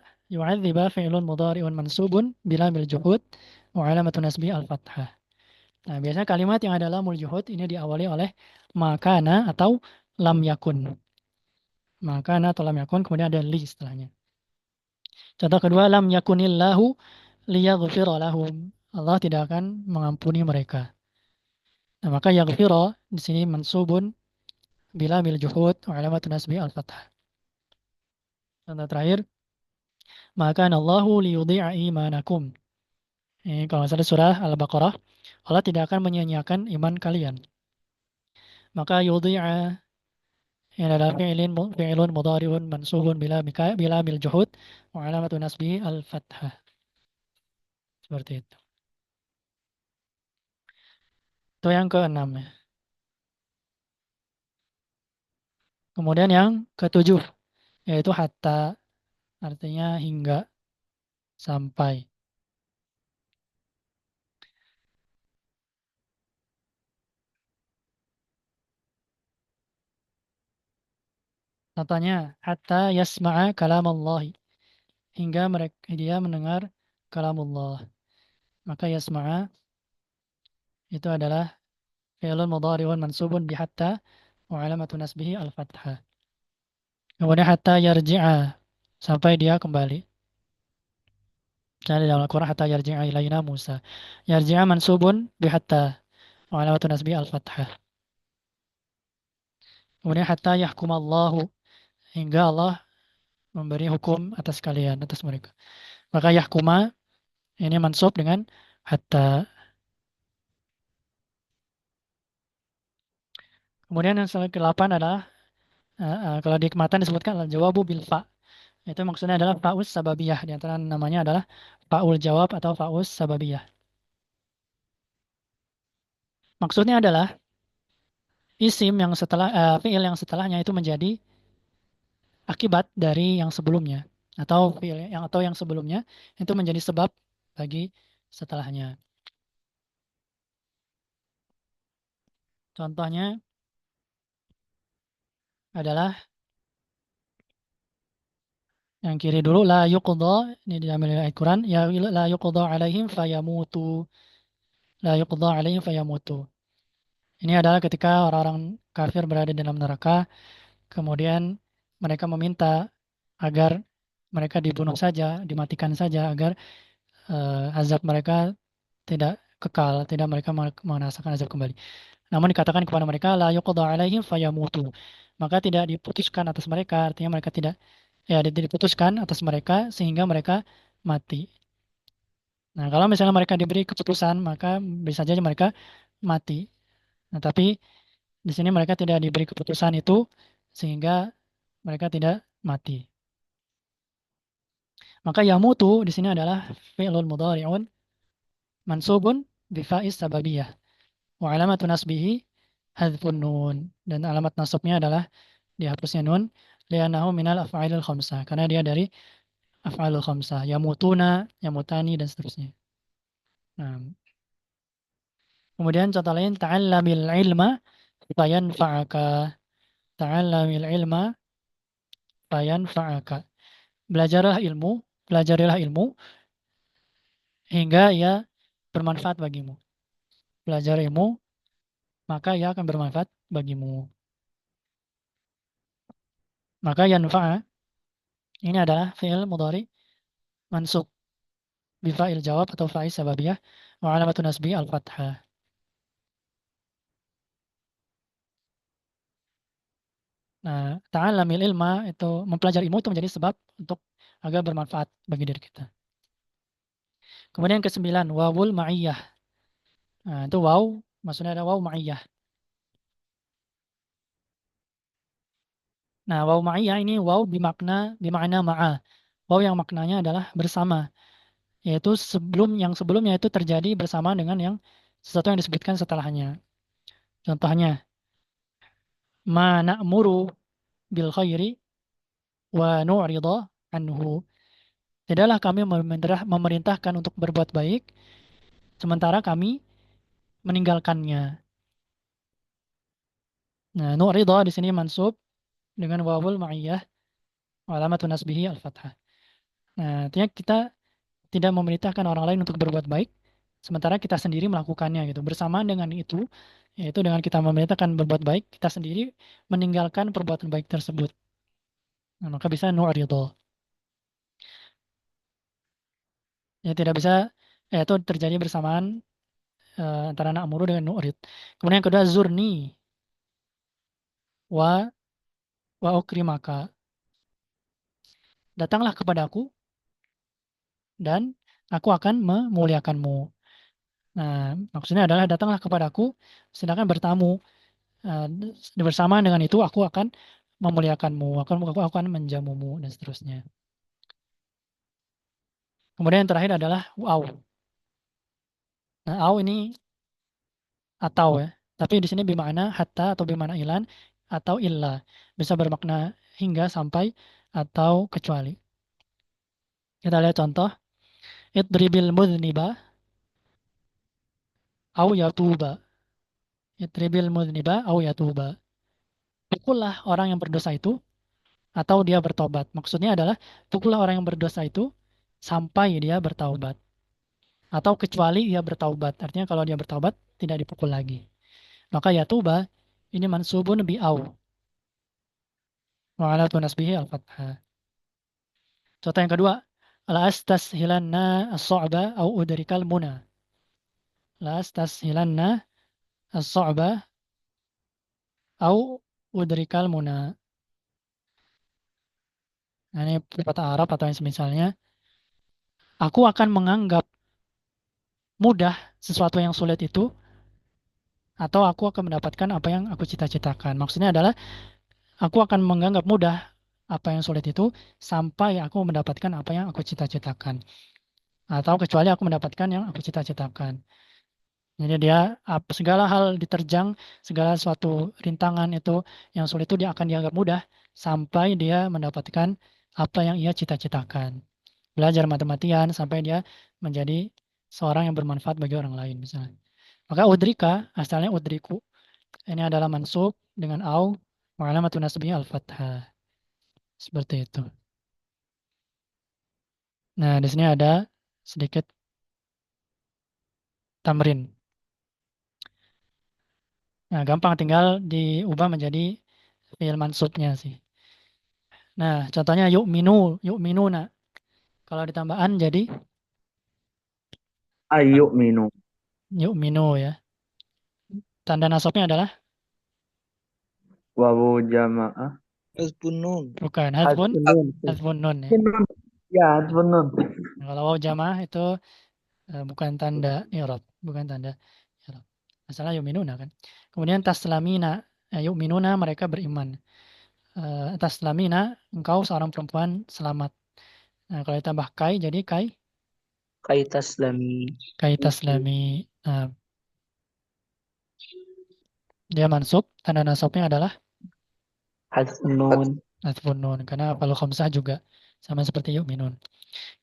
fi'lun mudhari'un mansubun bila mil juhud wa alamatun nasbi al-fathah. Nah, biasanya kalimat yang ada lamul juhud ini diawali oleh makana atau lam yakun. Makana atau lam yakun, kemudian ada li setelahnya. Contoh kedua, lam yakunillahu liyaghfira lahum. Allah tidak akan mengampuni mereka. Nah, maka yaghfira di sini mansubun bila mil juhud wa alamatun nasbi al-fathah. Contoh terakhir, maka Allahu liyudhi'a imanakum. Ini kalau misalnya surah Al-Baqarah, Allah tidak akan menyia-nyiakan iman kalian. Maka yudhi'a ini adalah fi'ilun mudhari'un mansubun bila mil juhud wa alamatun nasbi al-fathah. Seperti itu. Itu yang keenam ya. Kemudian yang ketujuh yaitu hatta, artinya hingga, sampai. Contohnya hatta yasma'a kalam Allah, hingga dia mendengar kalam Allah. Maka yasma'a itu adalah fi'lun mudhari'un mansubun bi hatta wa alamatu nasbihi al-fathah. Kemudian hatta yarji'a, sampai dia kembali. Misalnya dalam Al-Quran hatta yarji'a ilaina Musa. Yarji'a mansubun bi hatta wa alamatu nasbihi al-fathah. Kemudian hatta yahkumallahu, hingga Allah memberi hukum atas kalian, atas mereka. Maka yahkuma ini mansub dengan hatta. Kemudian yang ke-8 adalah kalau di kematan disebutkan al-jawabu bil fa. Itu maksudnya adalah fa'us sababiyah. Di antara namanya adalah fa'ul jawab atau fa'us sababiyah. Maksudnya adalah isim yang setelah fiil yang setelahnya itu menjadi akibat dari yang sebelumnya, atau yang sebelumnya itu menjadi sebab bagi setelahnya. Contohnya adalah yang kiri dulu, la yuqda, ini diambil dari ayat Quran, ya la yuqda alaihim fayamutu, la yuqda alaihim fayamutu. Ini adalah ketika orang-orang kafir berada di dalam neraka, kemudian mereka meminta agar mereka dibunuh saja, dimatikan saja, agar azab mereka tidak kekal, tidak mereka merasakan azab kembali. Namun dikatakan kepada mereka, la yuqda alaihim fayamutu. Maka tidak diputuskan atas mereka, artinya mereka tidak, ya tidak diputuskan atas mereka sehingga mereka mati. Nah, kalau misalnya mereka diberi keputusan, maka bisa saja mereka mati. Nah, tapi di sini mereka tidak diberi keputusan itu sehingga mereka tidak mati. Maka yamutu di sini adalah fi'lun mudhari'un mansubun bifa'is sababiyah. Wa alamatu nasbihi hadfun nun. Dan alamat nasabnya adalah dihapusnya nun li'annahu minal af'alil khamsah. Karena dia dari af'alul khamsah. Yamutuna, yamutani, dan seterusnya. Nah, kemudian contoh lain, ta'allamil ilma fayanfa'aka. Ta'allamil ilma fayanfa'aka. Belajarlah ilmu, pelajarilah ilmu hingga ia bermanfaat bagimu. Belajar ilmu, maka ia akan bermanfaat bagimu. Maka yanfa'a ini adalah fi'il mudhari mansub bifa'il jawab atau fa'il sababiyah wa alamatun nasbi al-fathah. Nah, ta'allamil ilma itu mempelajari ilmu itu menjadi sebab untuk agar bermanfaat bagi diri kita. Kemudian yang ke-9, wawul ma'iyah. Nah, itu waw, maksudnya ada waw ma'iyah. Nah, waw ma'iyah ini waw bimakna ma'a. Waw yang maknanya adalah bersama, yaitu sebelumnya itu terjadi bersama dengan yang sesuatu yang disebutkan setelahnya. Contohnya, ma na'muru bil khairi wa nu'rida anhu. Tidaklah kami memerintahkan untuk berbuat baik, sementara kami meninggalkannya. Nah, nu'rida di sini mansub dengan wawul ma'iyah wa alamatun nasbihi al-fathah. Nah, artinya kita tidak memerintahkan orang lain untuk berbuat baik, sementara kita sendiri melakukannya gitu. Bersamaan dengan itu, yaitu dengan kita memerintahkan berbuat baik, kita sendiri meninggalkan perbuatan baik tersebut. Nah, maka bisa nu'rida. Ya tidak bisa, itu terjadi bersamaan antara na'muru dengan nu'rid. Kemudian yang kedua zurni wa ukrimaka. Datanglah kepadaku dan aku akan memuliakanmu. Nah, maksudnya adalah datanglah kepadaku sedangkan bertamu. Bersamaan dengan itu aku akan memuliakanmu, aku akan menjamumu dan seterusnya. Kemudian yang terakhir adalah au. Nah, au ini atau ya. Tapi di sini bermakna hatta atau bermakna ilan atau illa. Bisa bermakna hingga sampai atau kecuali. Kita lihat contoh. Idribil mudhniba au yatuba. Idribil mudhniba au yatuba. Pukullah orang yang berdosa itu atau dia bertobat. Maksudnya adalah pukullah orang yang berdosa itu sampai dia bertaubat. Atau kecuali dia bertaubat. Artinya kalau dia bertaubat tidak dipukul lagi. Maka yatuba ini mansubun bi au. Wa ala nasbihi al-fathah. Contoh yang kedua, la astashilanna as-sa'ba au udrikal muna. La astashilanna as-sa'ba au udrikal muna. Nah, ini perkataan Arab atau yang semisalnya. Aku akan menganggap mudah sesuatu yang sulit itu atau aku akan mendapatkan apa yang aku cita-citakan. Maksudnya adalah aku akan menganggap mudah apa yang sulit itu sampai aku mendapatkan apa yang aku cita-citakan. Atau kecuali aku mendapatkan yang aku cita-citakan. Jadi dia segala hal diterjang, segala suatu rintangan itu yang sulit itu dia akan dianggap mudah sampai dia mendapatkan apa yang ia cita-citakan. Belajar matematian sampai dia menjadi seorang yang bermanfaat bagi orang lain misalnya. Maka udrika, asalnya udriku, ini adalah mansub dengan au, ma'alamatun nasbihi al-fathah. Seperti itu. Nah, di sini ada sedikit tamrin. Nah, gampang tinggal diubah menjadi fi'il mansubnya sih. Nah, contohnya yuk minu. Nah, kalau ditambahan jadi Ayo minum. yuk minu ya. Tanda nasabnya adalah Wawu jamaah. Hasbun nun. bukan Hadfun nun. hadfun nun ya. Hadfun nun. Ya, hadfun nun. Nah, kalau waw jamaah itu bukan tanda i'rab, bukan tanda i'rab. Masalah yuk minuna kan. Kemudian taslamina, yuk minuna mereka beriman. Taslamina, engkau seorang perempuan selamat. Nah, kalau ditambah kai jadi Kaitaslami. kai taslami. Nah, dia mansub, tanda nasabnya adalah Hadfun nun. hadfun nun karena kalau khamsah juga sama seperti yuk minun.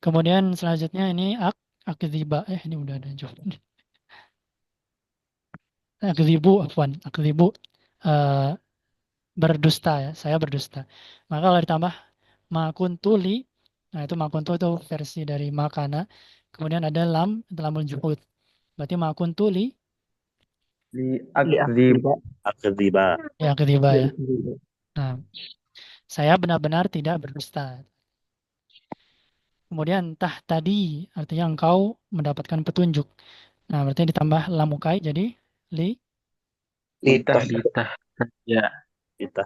Kemudian selanjutnya ini akdziba. Ini udah ada jawab. Akdzibu, afwan. Akdzibu eh, berdusta ya. Saya berdusta. Maka kalau ditambah makuntuli, nah itu makuntu itu versi dari makana. Kemudian ada lam, itu lamul juhud. Berarti makuntuli, Li Li'akziba. akziba. ya akdziba ya. Li'akziba. Nah, saya benar-benar tidak berdusta. Kemudian tah tadi artinya engkau mendapatkan petunjuk. Nah, berarti ditambah lamukai jadi li. Litah. Litah. Ya. Litah.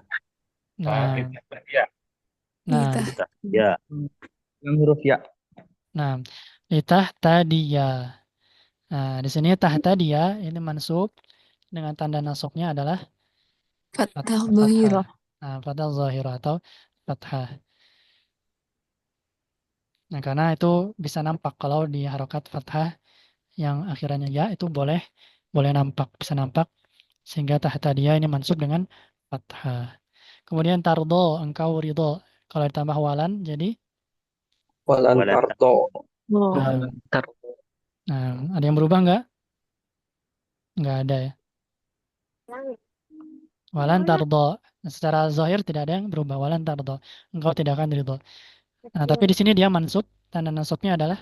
Nah, Ya. nah, Litah. Litah. Ya. Yang huruf ya. nah, litah tadiya. Nah, di sini tah tadiya ini mansub dengan tanda nasabnya adalah Fathah fathah. Dhahirah. Nah, fathah zahirah atau fathah. Nah, karena itu bisa nampak kalau di harokat fathah yang akhirannya ya itu boleh boleh nampak, bisa nampak sehingga tah tadiya ini mansub dengan fathah. Kemudian tardo, engkau ridho. Kalau ditambah walan jadi Walan Walan tardo. Oh. nah, tar. nah, ada yang berubah nggak? Nggak ada ya. Walan tardo. Secara zahir tidak ada yang berubah. Walan tardo. Engkau tidak akan ridho. Nah, tapi di sini dia mansub. Tanda nasabnya adalah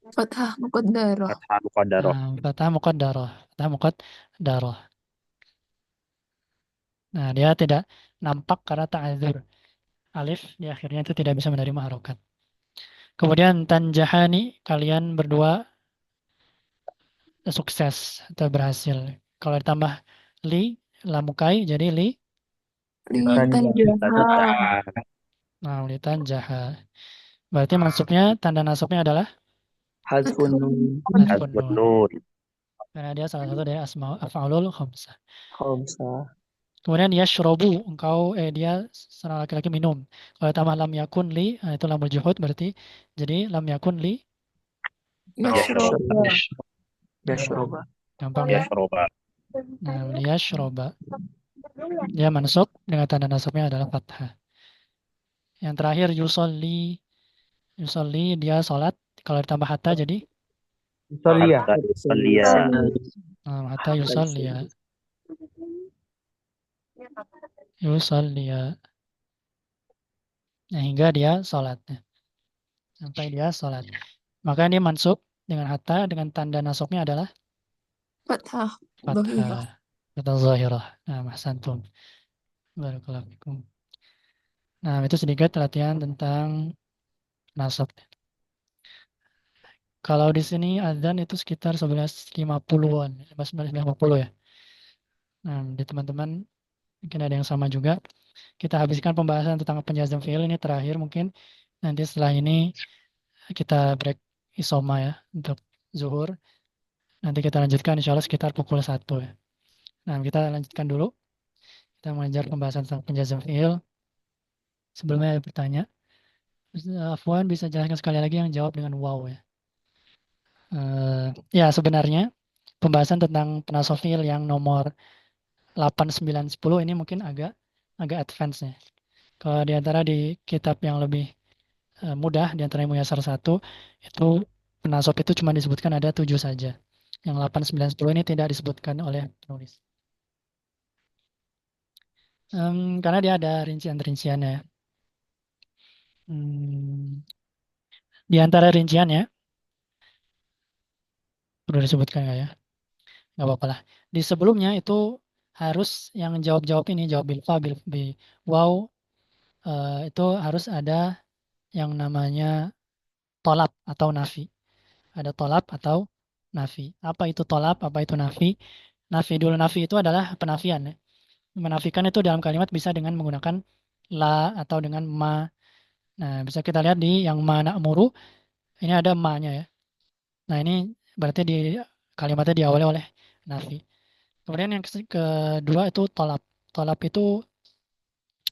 Fathah Muqaddarah. Fathah muqaddarah. fathah muqaddarah. Fathah muqaddarah. Nah, dia tidak nampak karena ta'adzur. Alif di akhirnya itu tidak bisa menerima harokat. Kemudian tanjahani, kalian berdua sukses atau berhasil. Kalau ditambah li, lamukai jadi li. Litan Jaha. Nah, li tanjaha. Berarti maksudnya tanda nasabnya adalah Hadfun nun. hadfun Hadfun nun. nun. Karena dia salah satu dari asma af'alul khamsah. Khamsah. Kemudian yashrobu, dia seorang laki-laki minum. Kalau tambah lam yakun li, nah itu lamul juhud berarti jadi lam yakun li. Yashrob. Yashroba. Gampang Ya ya. syuroba. Nah, yashroba. Dia mansub dengan tanda nasabnya adalah fathah. Yang terakhir yusolli. Yusolli dia sholat. Kalau ditambah hatta jadi Hatta yusalliya. hatta yusolli ya. Yusolli ya. Nah, hingga dia sholat. Sampai dia sholat. Maka ini mansub dengan hatta dengan tanda nasabnya adalah Fathah fathah. Dhahirah. Fathah zahirah. Nah, mahsantum. Barakallahu fikum. Nah, itu sedikit latihan tentang nasab. Kalau di sini adzan itu sekitar 11.50-an, 11.50 ya. Nah, di teman-teman mungkin ada yang sama juga. Kita habiskan pembahasan tentang penjazam fi'il ini terakhir mungkin. Nanti setelah ini kita break isoma ya untuk zuhur. Nanti kita lanjutkan insya Allah sekitar pukul 1 ya. Nah, kita lanjutkan dulu. Kita mengajar pembahasan tentang penjazam fi'il. Sebelumnya ada bertanya. Afwan bisa jelaskan sekali lagi yang jawab dengan wow ya. Ya sebenarnya pembahasan tentang penasab fi'il yang nomor 8, 9, 10 ini mungkin agak advance ya. Kalau di antara di kitab yang lebih mudah, di antara Muyasar 1, itu penasab itu cuma disebutkan ada 7 saja. Yang 8, 9, 10 ini tidak disebutkan oleh penulis. Karena dia ada rincian-rinciannya. Di antara rinciannya, perlu disebutkan nggak ya? Nggak apa-apa lah. Di sebelumnya itu harus yang jawab-jawab ini, jawab bil fa, bil bi, wow, itu harus ada yang namanya tolap atau nafi. Ada tolap atau nafi. Apa itu tolap, apa itu nafi? Nafi dulu, nafi itu adalah penafian ya. Menafikan itu dalam kalimat bisa dengan menggunakan la atau dengan ma. Nah, bisa kita lihat di yang ma na'muru, ini ada ma-nya ya. Nah, ini berarti di kalimatnya diawali oleh nafi. Kemudian yang kedua itu tolap. Tolap itu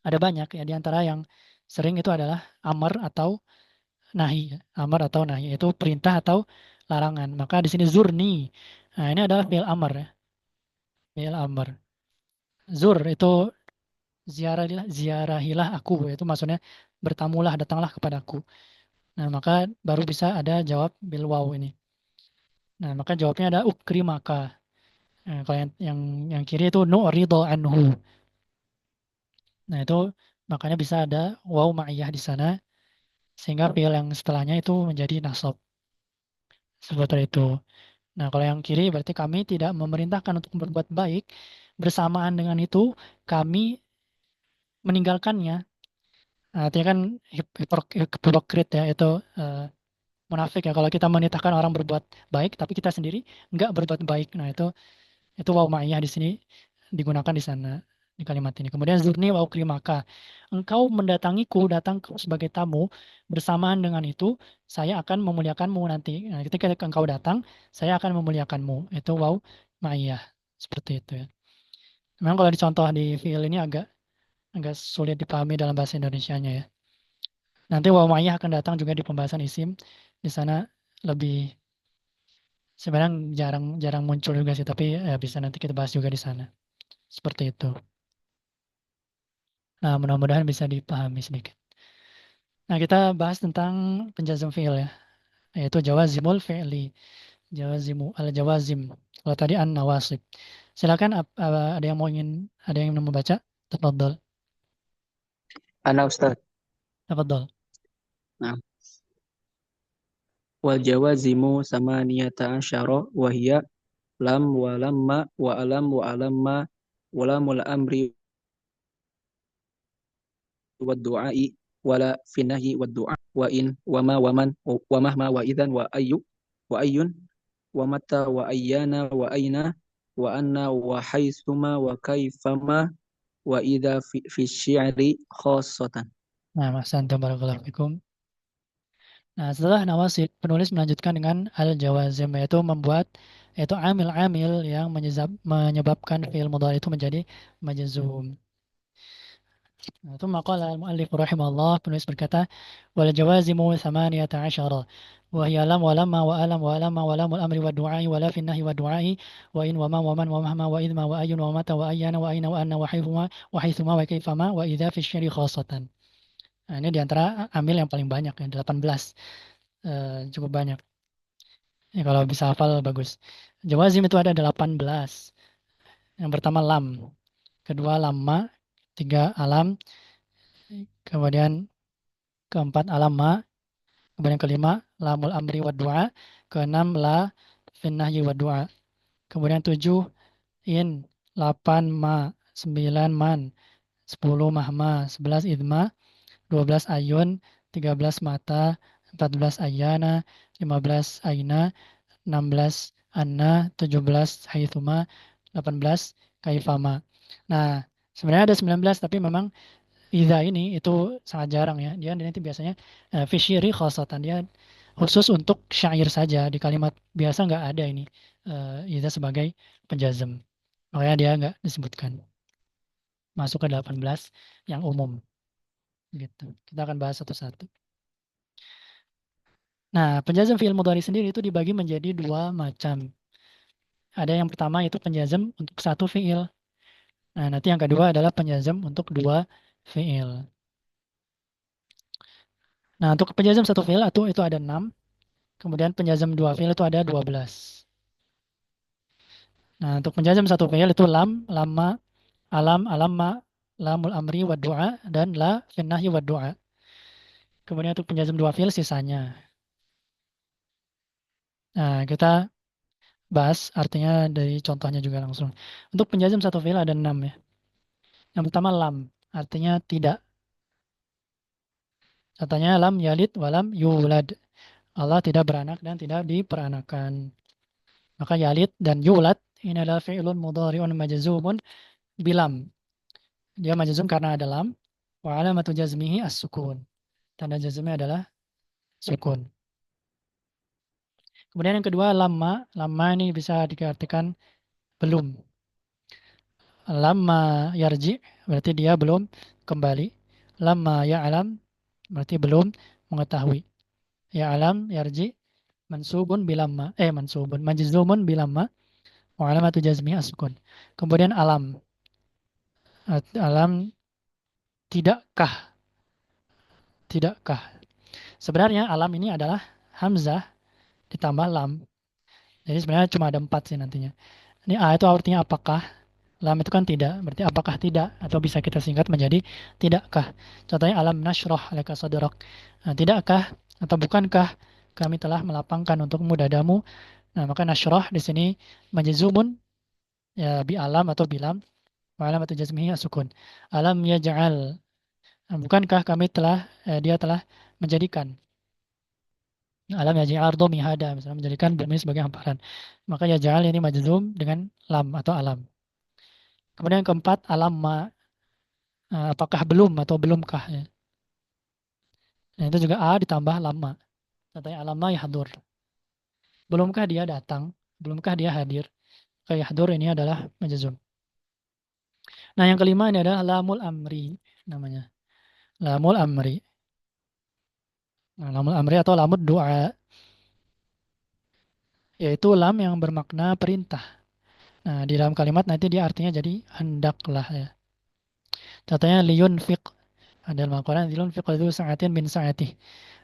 ada banyak ya, di antara yang sering itu adalah amar atau nahi. Ya. Amar atau nahi itu perintah atau larangan. Maka di sini zurni. Nah, ini adalah fi'il amar ya. Fi'il amar. Zur itu ziarahilah aku, itu maksudnya bertamulah, datanglah kepadaku. Nah, maka baru bisa ada jawab bil waw ini. Nah, maka jawabnya ada ukri maka. Nah, kalau yang kiri itu nu'ridu anhu. Nah, itu makanya bisa ada waw ma'iyah di sana sehingga fi'il yang setelahnya itu menjadi nasab. Seperti itu. Nah, kalau yang kiri berarti kami tidak memerintahkan untuk berbuat baik, bersamaan dengan itu kami meninggalkannya. Nah, artinya kan hipokrit ya, itu munafik ya kalau kita menitahkan orang berbuat baik tapi kita sendiri nggak berbuat baik. Nah, itu waw ma'iyah di sini digunakan di sana di kalimat ini. Kemudian zurni wa ukrimaka. Engkau mendatangiku, datang sebagai tamu, bersamaan dengan itu saya akan memuliakanmu nanti. Nah, ketika engkau datang, saya akan memuliakanmu. Itu waw ma'iyah. Seperti itu ya. Memang kalau dicontoh di fiil ini agak agak sulit dipahami dalam bahasa Indonesianya ya. Nanti waw ma'iyah akan datang juga di pembahasan isim. Di sana lebih sebenarnya jarang muncul juga sih, tapi ya bisa nanti kita bahas juga di sana. Seperti itu. Nah, mudah-mudahan bisa dipahami sedikit. Nah, kita bahas tentang penjazm fi'il ya, yaitu jawazimul fi'li, al-jawazim. Kalau tadi an-nawasib. Silakan ada yang mau baca? Tafadhol. Ana Ustaz. Tafadhol. Nah, wal jawazimu samaniyata asyara wa hiya lam wa lamma wa alam wa alamma wa lamul amri wa du'ai wala fi nahyi wa du'a wa in wa ma wa man wa mahma wa idzan wa ayyu wa ayyun wa mata wa ayyana wa aina wa anna wa haitsuma wa kaifama wa idza fi syi'ri khassatan. Nah, Mas Anto barakallahu fikum. Nah, setelah nawasib, penulis melanjutkan dengan al-jawazim, yaitu amil-amil yang menyebabkan fi'il mudhari itu menjadi majzum. Nah, itu maqala al-muallif rahimahullah, penulis berkata, wal jawazimu thamaniyata asyara wa hiya lam wa lamma wa alam wa alamma wa lamul amri wa du'ai wa la fi nahyi wa du'ai wa in wa ma wa man wa mahma wa idma wa ayyun wa mata wa ayyana wa aina wa anna wa haythuma wa kaifama wa idza fi syari khassatan. Nah, ini diantara amil yang paling banyak ya, 18. Cukup banyak. Ya, kalau bisa hafal bagus. Jawazim itu ada 18. Yang pertama lam, kedua lama, tiga alam, kemudian keempat alama, kemudian kelima lamul amri wa du'a, keenam la finnahyi wa du'a, kemudian tujuh in, 8 ma, 9 man, 10 mahma, 11 idma, 12 ayun, 13 mata, 14 ayana, 15 aina, 16 anna, 17 haithuma, 18 kaifama. Nah, sebenarnya ada 19 tapi memang Iza ini itu sangat jarang ya. Dia nanti biasanya fi syi'ri khosatan. Dia khusus untuk syair saja. Di kalimat biasa nggak ada ini. Iza sebagai penjazm. Makanya dia nggak disebutkan. Masuk ke 18 yang umum. Gitu. Kita akan bahas satu-satu. Nah, penjazm fi'il mudhari sendiri itu dibagi menjadi dua macam. ada yang pertama itu penjazm untuk satu fiil. Nah, nanti yang kedua adalah penjazm untuk dua fiil. Nah, untuk penjazm satu fiil itu ada 6. Kemudian penjazm dua fiil itu ada 12. Nah, untuk penjazm satu fiil itu lam, lama, alam, alamma, lamul amri wa du'a, dan la finnahyi wa du'a. Kemudian untuk penjazm dua fiil sisanya. Nah, kita bahas artinya dari contohnya juga langsung. Untuk penjazm satu fiil ada 6 ya. Yang pertama lam, artinya tidak. Contohnya lam yalid walam yulad. Allah tidak beranak dan tidak diperanakan. Maka yalid dan yulad ini adalah fi'lun mudhari'un majzumun bilam. Dia majzum karena ada lam. Wa alamatu jazmihi as-sukun. Tanda jazmnya adalah sukun. Kemudian yang kedua lama. Lama ini bisa diartikan belum. Lama yarji berarti dia belum kembali. Lama ya'lam berarti belum mengetahui. Ya'lam yarji mansubun bilamma. Mansubun majzumun bilamma. Wa alamatu jazmihi as-sukun. Kemudian alam. Alam tidakkah. Tidakkah. Sebenarnya alam ini adalah hamzah ditambah lam. Jadi sebenarnya cuma ada 4 sih nantinya. Ini A itu artinya apakah. Lam itu kan tidak. Berarti apakah tidak. Atau bisa kita singkat menjadi tidakkah. Contohnya alam nashrah laka sadrak. Nah, tidakkah atau bukankah kami telah melapangkan untukmu dadamu. Nah, maka nashrah di sini majzumun ya bi alam atau bilam. Wa alam atau jazmihi sukun. Alam yaj'al. Nah, bukankah kami dia telah menjadikan. Alam yaj'al ardo mihada, misalnya menjadikan bumi sebagai hamparan. Maka yaj'al ini majzum dengan lam atau alam. Kemudian yang keempat, alam ma. Apakah belum atau belumkah. Ya. Nah, itu juga A ditambah lama. Contohnya alam ma yahdur. Belumkah dia datang? Belumkah dia hadir? Kayak yahdur ini adalah majzum. Nah, yang kelima ini adalah lamul amri namanya. Lamul amri. Nah, lamul amri atau lamud doa. Yaitu lam yang bermakna perintah. Nah, di dalam kalimat nanti dia artinya jadi hendaklah ya. Contohnya liyunfiq. Dalam Al-Quran liyunfiq itu sa'atin min sa'atih.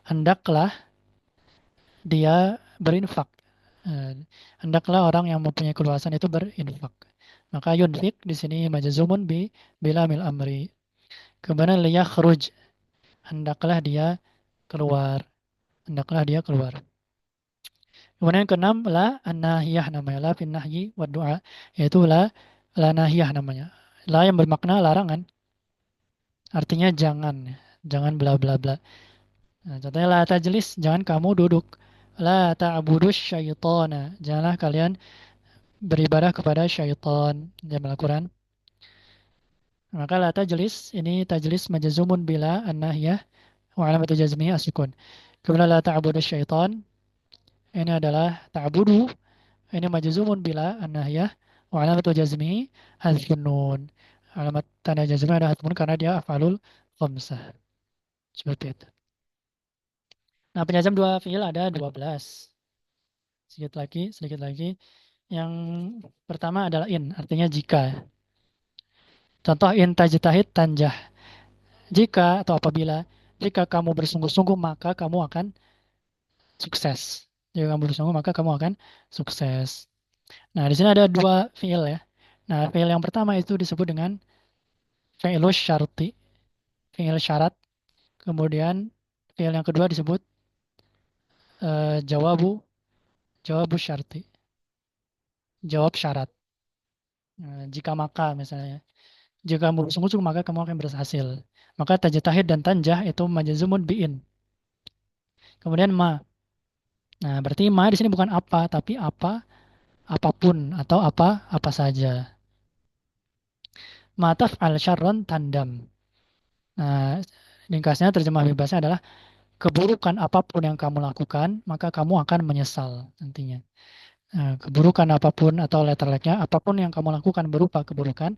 Hendaklah dia berinfak. Hendaklah orang yang mempunyai keluasan itu berinfak. Maka yunfiq di sini majzumun bila mil amri. Kemudian liyakhruj. Hendaklah dia keluar. Hendaklah dia keluar. Kemudian yang keenam la an-nahiyah namanya. La fin nahyi wa du'a. Yaitu la nahiyah namanya. La yang bermakna larangan. Artinya jangan. Jangan bla bla bla. Nah, contohnya la tajlis. Jangan kamu duduk. La ta'budus syaitana. Janganlah kalian beribadah kepada syaitan. Dalam Al-Quran. Maka la tajlis. Ini tajlis majazumun bila an-nahiyah. Wa alamatu jazmihi as-sukun. Kemudian la ta'budus syaitan. Ini adalah ta'budu. Ini majzumun bila an-nahyah wa alamatu jazmihi hadzfun nun. Alamat tanda jazmnya ada hadzfun karena dia af'alul khamsah. Seperti itu. Nah, penjazm dua fiil ada 12. Sedikit lagi. Yang pertama adalah in, artinya jika. Contoh in tajtahid tanjah. Jika atau apabila jika kamu bersungguh-sungguh maka kamu akan sukses. Jika kamu bersungguh maka kamu akan sukses. Nah, di sini ada dua fiil ya. Nah, fiil yang pertama itu disebut dengan fi'ilus syarti, fi'il syarat. Kemudian fi'il yang kedua disebut jawabu syarti, jawab syarat. Nah, jika maka misalnya, jika kamu bersungguh-sungguh maka kamu akan berhasil. Maka tajtahid dan tanjah itu majzumun bi'in. Kemudian ma. Nah, berarti ma di sini bukan apa, tapi apapun atau apa saja. Ma taf'al syarron tandam. Nah, ringkasnya terjemah bebasnya adalah keburukan apapun yang kamu lakukan, maka kamu akan menyesal nantinya. Nah, keburukan apapun atau letterleknya, apapun yang kamu lakukan berupa keburukan,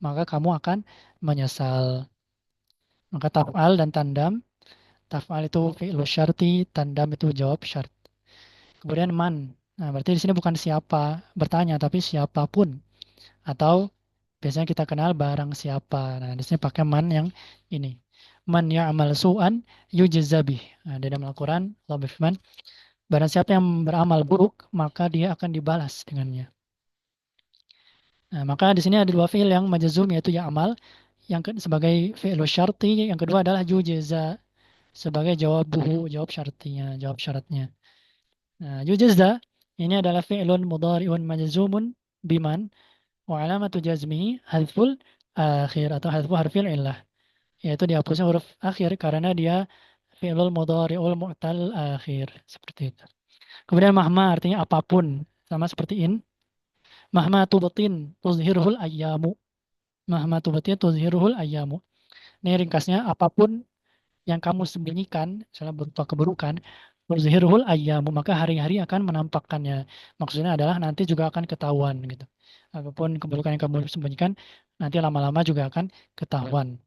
maka kamu akan menyesal. Maka taf'al dan tandam, taf'al itu fi'lu syarti, tandam itu jawab syart. Kemudian man. Nah, berarti di sini bukan siapa bertanya, tapi siapapun. Atau biasanya kita kenal barang siapa. Nah, di sini pakai man yang ini. Man ya'mal su'an yujza bih. Nah, di dalam Al-Quran, Allah berfirman, barang siapa yang beramal buruk, maka dia akan dibalas dengannya. Nah, maka di sini ada dua fi'il yang majazum, yaitu ya'mal, sebagai fi'il syarti, yang kedua adalah yujza sebagai jawab syartinya, jawab syaratnya. Nah, yujza ini adalah fi'lun mudhari'un majzumun biman wa alamatu jazmihi hadful akhir atau hadfu harfil illah, yaitu dihapusnya huruf akhir karena dia fi'lul mudhari'ul mu'tal akhir, seperti itu. Kemudian mahma artinya apapun, sama seperti in. Mahma tubatin tuzhiruhul ayyamu. Mahma tubatin tuzhiruhul ayyamu. Ini ringkasnya, apapun yang kamu sembunyikan, misalnya berupa keburukan, tuzhiruhul ayyamu, maka hari-hari akan menampakkannya. Maksudnya adalah nanti juga akan ketahuan gitu. Apapun keburukan yang kamu sembunyikan, nanti lama-lama juga akan ketahuan.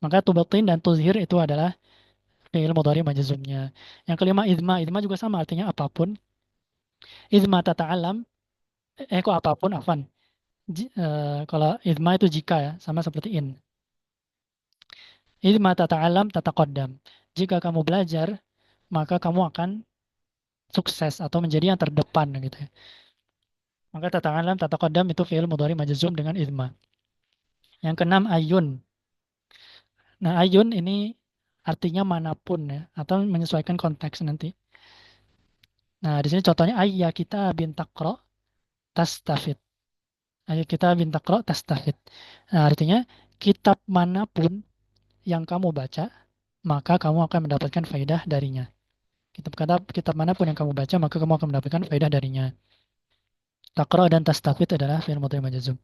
Maka tubatin dan tuzhir itu adalah fi'il mudhari majzumnya. Yang kelima idma, idma juga sama artinya apapun. Idma tata'alam, kok apapun, afan. Kalau idma itu jika ya, sama seperti in. Idma tata'alam tataqaddam. Jika kamu belajar, maka kamu akan sukses atau menjadi yang terdepan gitu ya. Maka tata'alam tataqaddam itu fi'il mudhari majzum dengan idma. Yang keenam ayun. Nah, ayun ini artinya manapun ya, atau menyesuaikan konteks nanti. Nah, di sini contohnya ayya kita bin taqra tastafid. Ayya kita bin taqra tastafid. Nah, artinya kitab manapun yang kamu baca, maka kamu akan mendapatkan faedah darinya. Kitab manapun yang kamu baca, maka kamu akan mendapatkan faedah darinya. Taqra dan tastafid adalah fi'il mudhari majzum.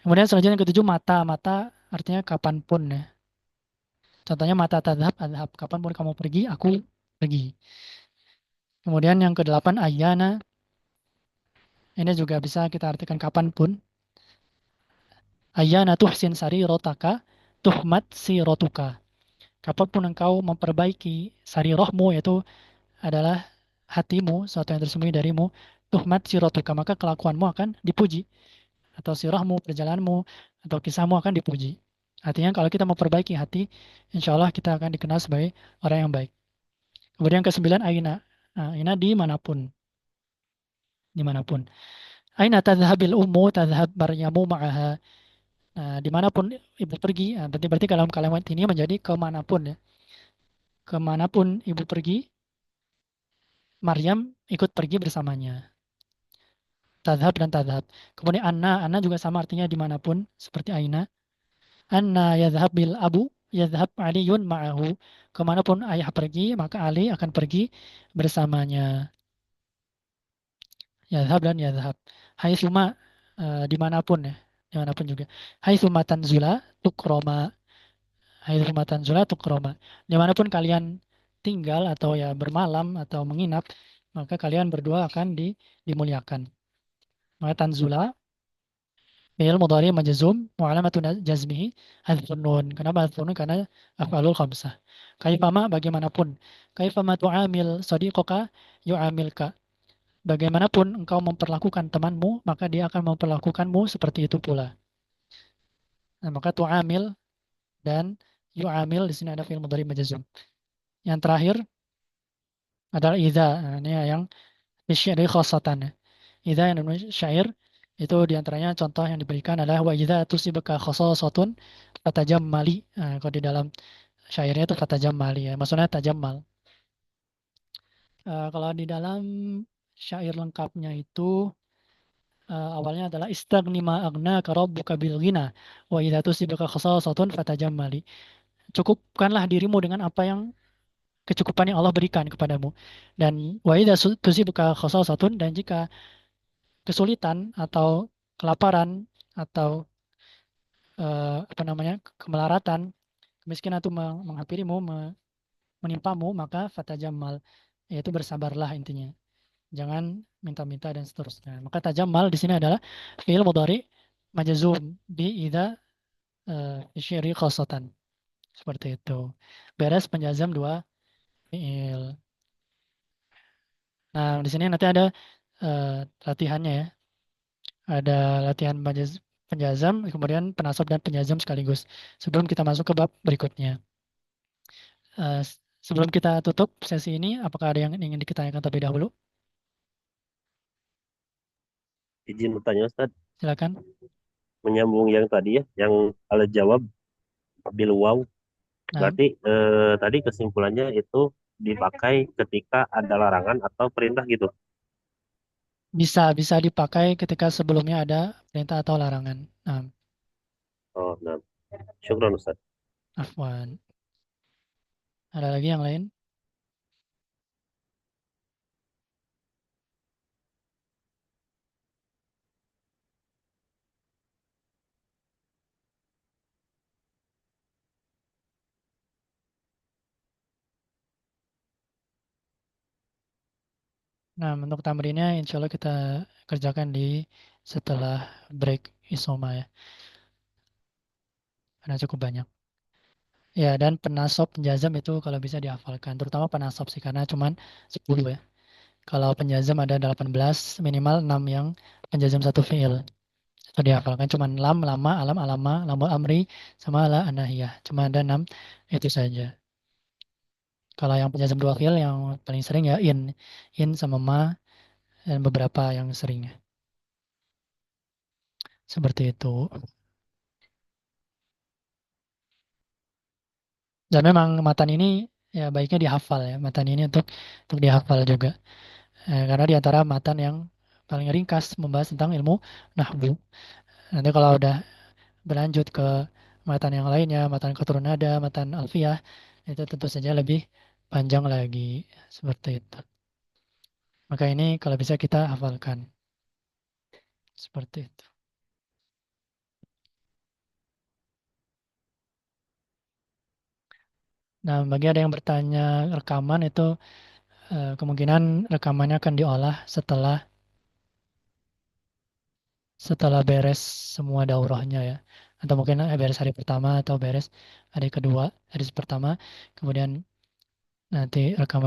Kemudian selanjutnya yang ketujuh mata. Mata artinya kapanpun ya. Contohnya mata tadhab adhab. Kapanpun kamu pergi, aku pergi. Kemudian yang kedelapan ayana. Ini juga bisa kita artikan kapanpun. Ayana tuhsin sarirotaka tuhmat sirotuka. Kapanpun engkau memperbaiki sarirohmu, yaitu adalah hatimu, sesuatu yang tersembunyi darimu, tuhmat sirotuka, maka kelakuanmu akan dipuji. Atau sirahmu, perjalananmu, atau kisahmu akan dipuji. Artinya kalau kita memperbaiki hati, insya Allah kita akan dikenal sebagai orang yang baik. Kemudian yang kesembilan, aina. Nah, aina dimanapun. Dimanapun. Aina tadhabil ummu tadhab maryamu ma'aha. Nah, dimanapun ibu pergi, nah, berarti dalam kalimat ini menjadi kemanapun ya. Kemanapun ibu pergi, Maryam ikut pergi bersamanya. Tadhab dan tadhab. Kemudian anna juga sama artinya dimanapun, seperti aina. Anna yadhhabil abu yadhhab aliyun ma'ahu. Kemanapun ayah pergi, maka Ali akan pergi bersamanya. Yadhhab dan yadhhab. Haitsuma, dimanapun ya. Dimanapun juga. Haitsuma tanzula tukroma. Haitsuma tanzula tukroma. Dimanapun kalian tinggal atau ya bermalam atau menginap, maka kalian berdua akan dimuliakan. Maka tanzula fi'il mudhari majzum wa alamatu jazmihi hadzfun nun. Kenapa hadzfun nun? Karena af'alul khamsah. Kaifama, bagaimanapun. Kaifama tu'amil sadiqaka yu'amilka. Bagaimanapun engkau memperlakukan temanmu, maka dia akan memperlakukanmu seperti itu pula. Nah, maka tu'amil dan yu'amil di sini ada fi'il mudhari majzum. Yang terakhir adalah idza. Nah, ini yang dari khasatan ya. Idza yang namanya syair itu diantaranya contoh yang diberikan adalah wa idza tusibaka khasasatun fatajammali. Nah, kalau di dalam syairnya itu fatajammali ya, maksudnya tajammal. Kalau di dalam syair lengkapnya itu awalnya adalah istagni ma agna karabbuka bil ghina wa idza tusibaka khasasatun fatajammali. Cukupkanlah dirimu dengan apa yang kecukupan yang Allah berikan kepadamu. Dan wa idza tusibaka khasasatun, dan jika kesulitan atau kelaparan atau apa namanya kemelaratan, kemiskinan itu menghampirimu, menimpamu, maka fatajamal, yaitu bersabarlah intinya. Jangan minta-minta dan seterusnya. Maka tajamal di sini adalah fi'il mudhari majzum bi idza syiri khosatan. Seperti itu. Beres penjazam dua fi'il. Nah, di sini nanti ada latihannya ya. Ada latihan penjazam, kemudian penasab dan penjazam sekaligus. Sebelum kita masuk ke bab berikutnya. Sebelum kita tutup sesi ini, apakah ada yang ingin ditanyakan terlebih dahulu? Izin bertanya Ustaz, Silakan. menyambung yang tadi ya, yang al jawab bil waw. Nah, Berarti tadi kesimpulannya itu dipakai ketika ada larangan atau perintah gitu. bisa dipakai ketika sebelumnya ada perintah atau larangan. Nah, Oh, nah. Syukran Ustaz. afwan. Ada lagi yang lain? Nah, untuk tamrinnya insya Allah kita kerjakan di setelah break isoma ya. Karena cukup banyak. Ya, dan penasab penjazam itu kalau bisa dihafalkan. Terutama penasab sih, karena cuman 10 ya. Kalau penjazam ada 18, minimal 6 yang penjazam satu fi'il. Itu dihafalkan. Cuman lam, lama, alam, alama, lamul amri, sama la anahiyah. Cuma ada 6, itu saja. Kalau yang penjazam dua fi'il yang paling sering ya in. In sama ma, dan beberapa yang seringnya. Seperti itu. Dan memang matan ini ya baiknya dihafal ya. Matan ini untuk dihafal juga. Karena di antara matan yang paling ringkas membahas tentang ilmu nahwu. Nanti kalau udah berlanjut ke matan yang lainnya, matan keturunan nada, matan alfiyah, itu tentu saja lebih panjang lagi. Seperti itu. Maka ini kalau bisa kita hafalkan. Seperti itu. Nah, bagi ada yang bertanya rekaman itu kemungkinan rekamannya akan diolah setelah beres semua daurahnya ya. Atau mungkin beres hari pertama atau beres hari kedua, hari pertama, kemudian nanti rekaman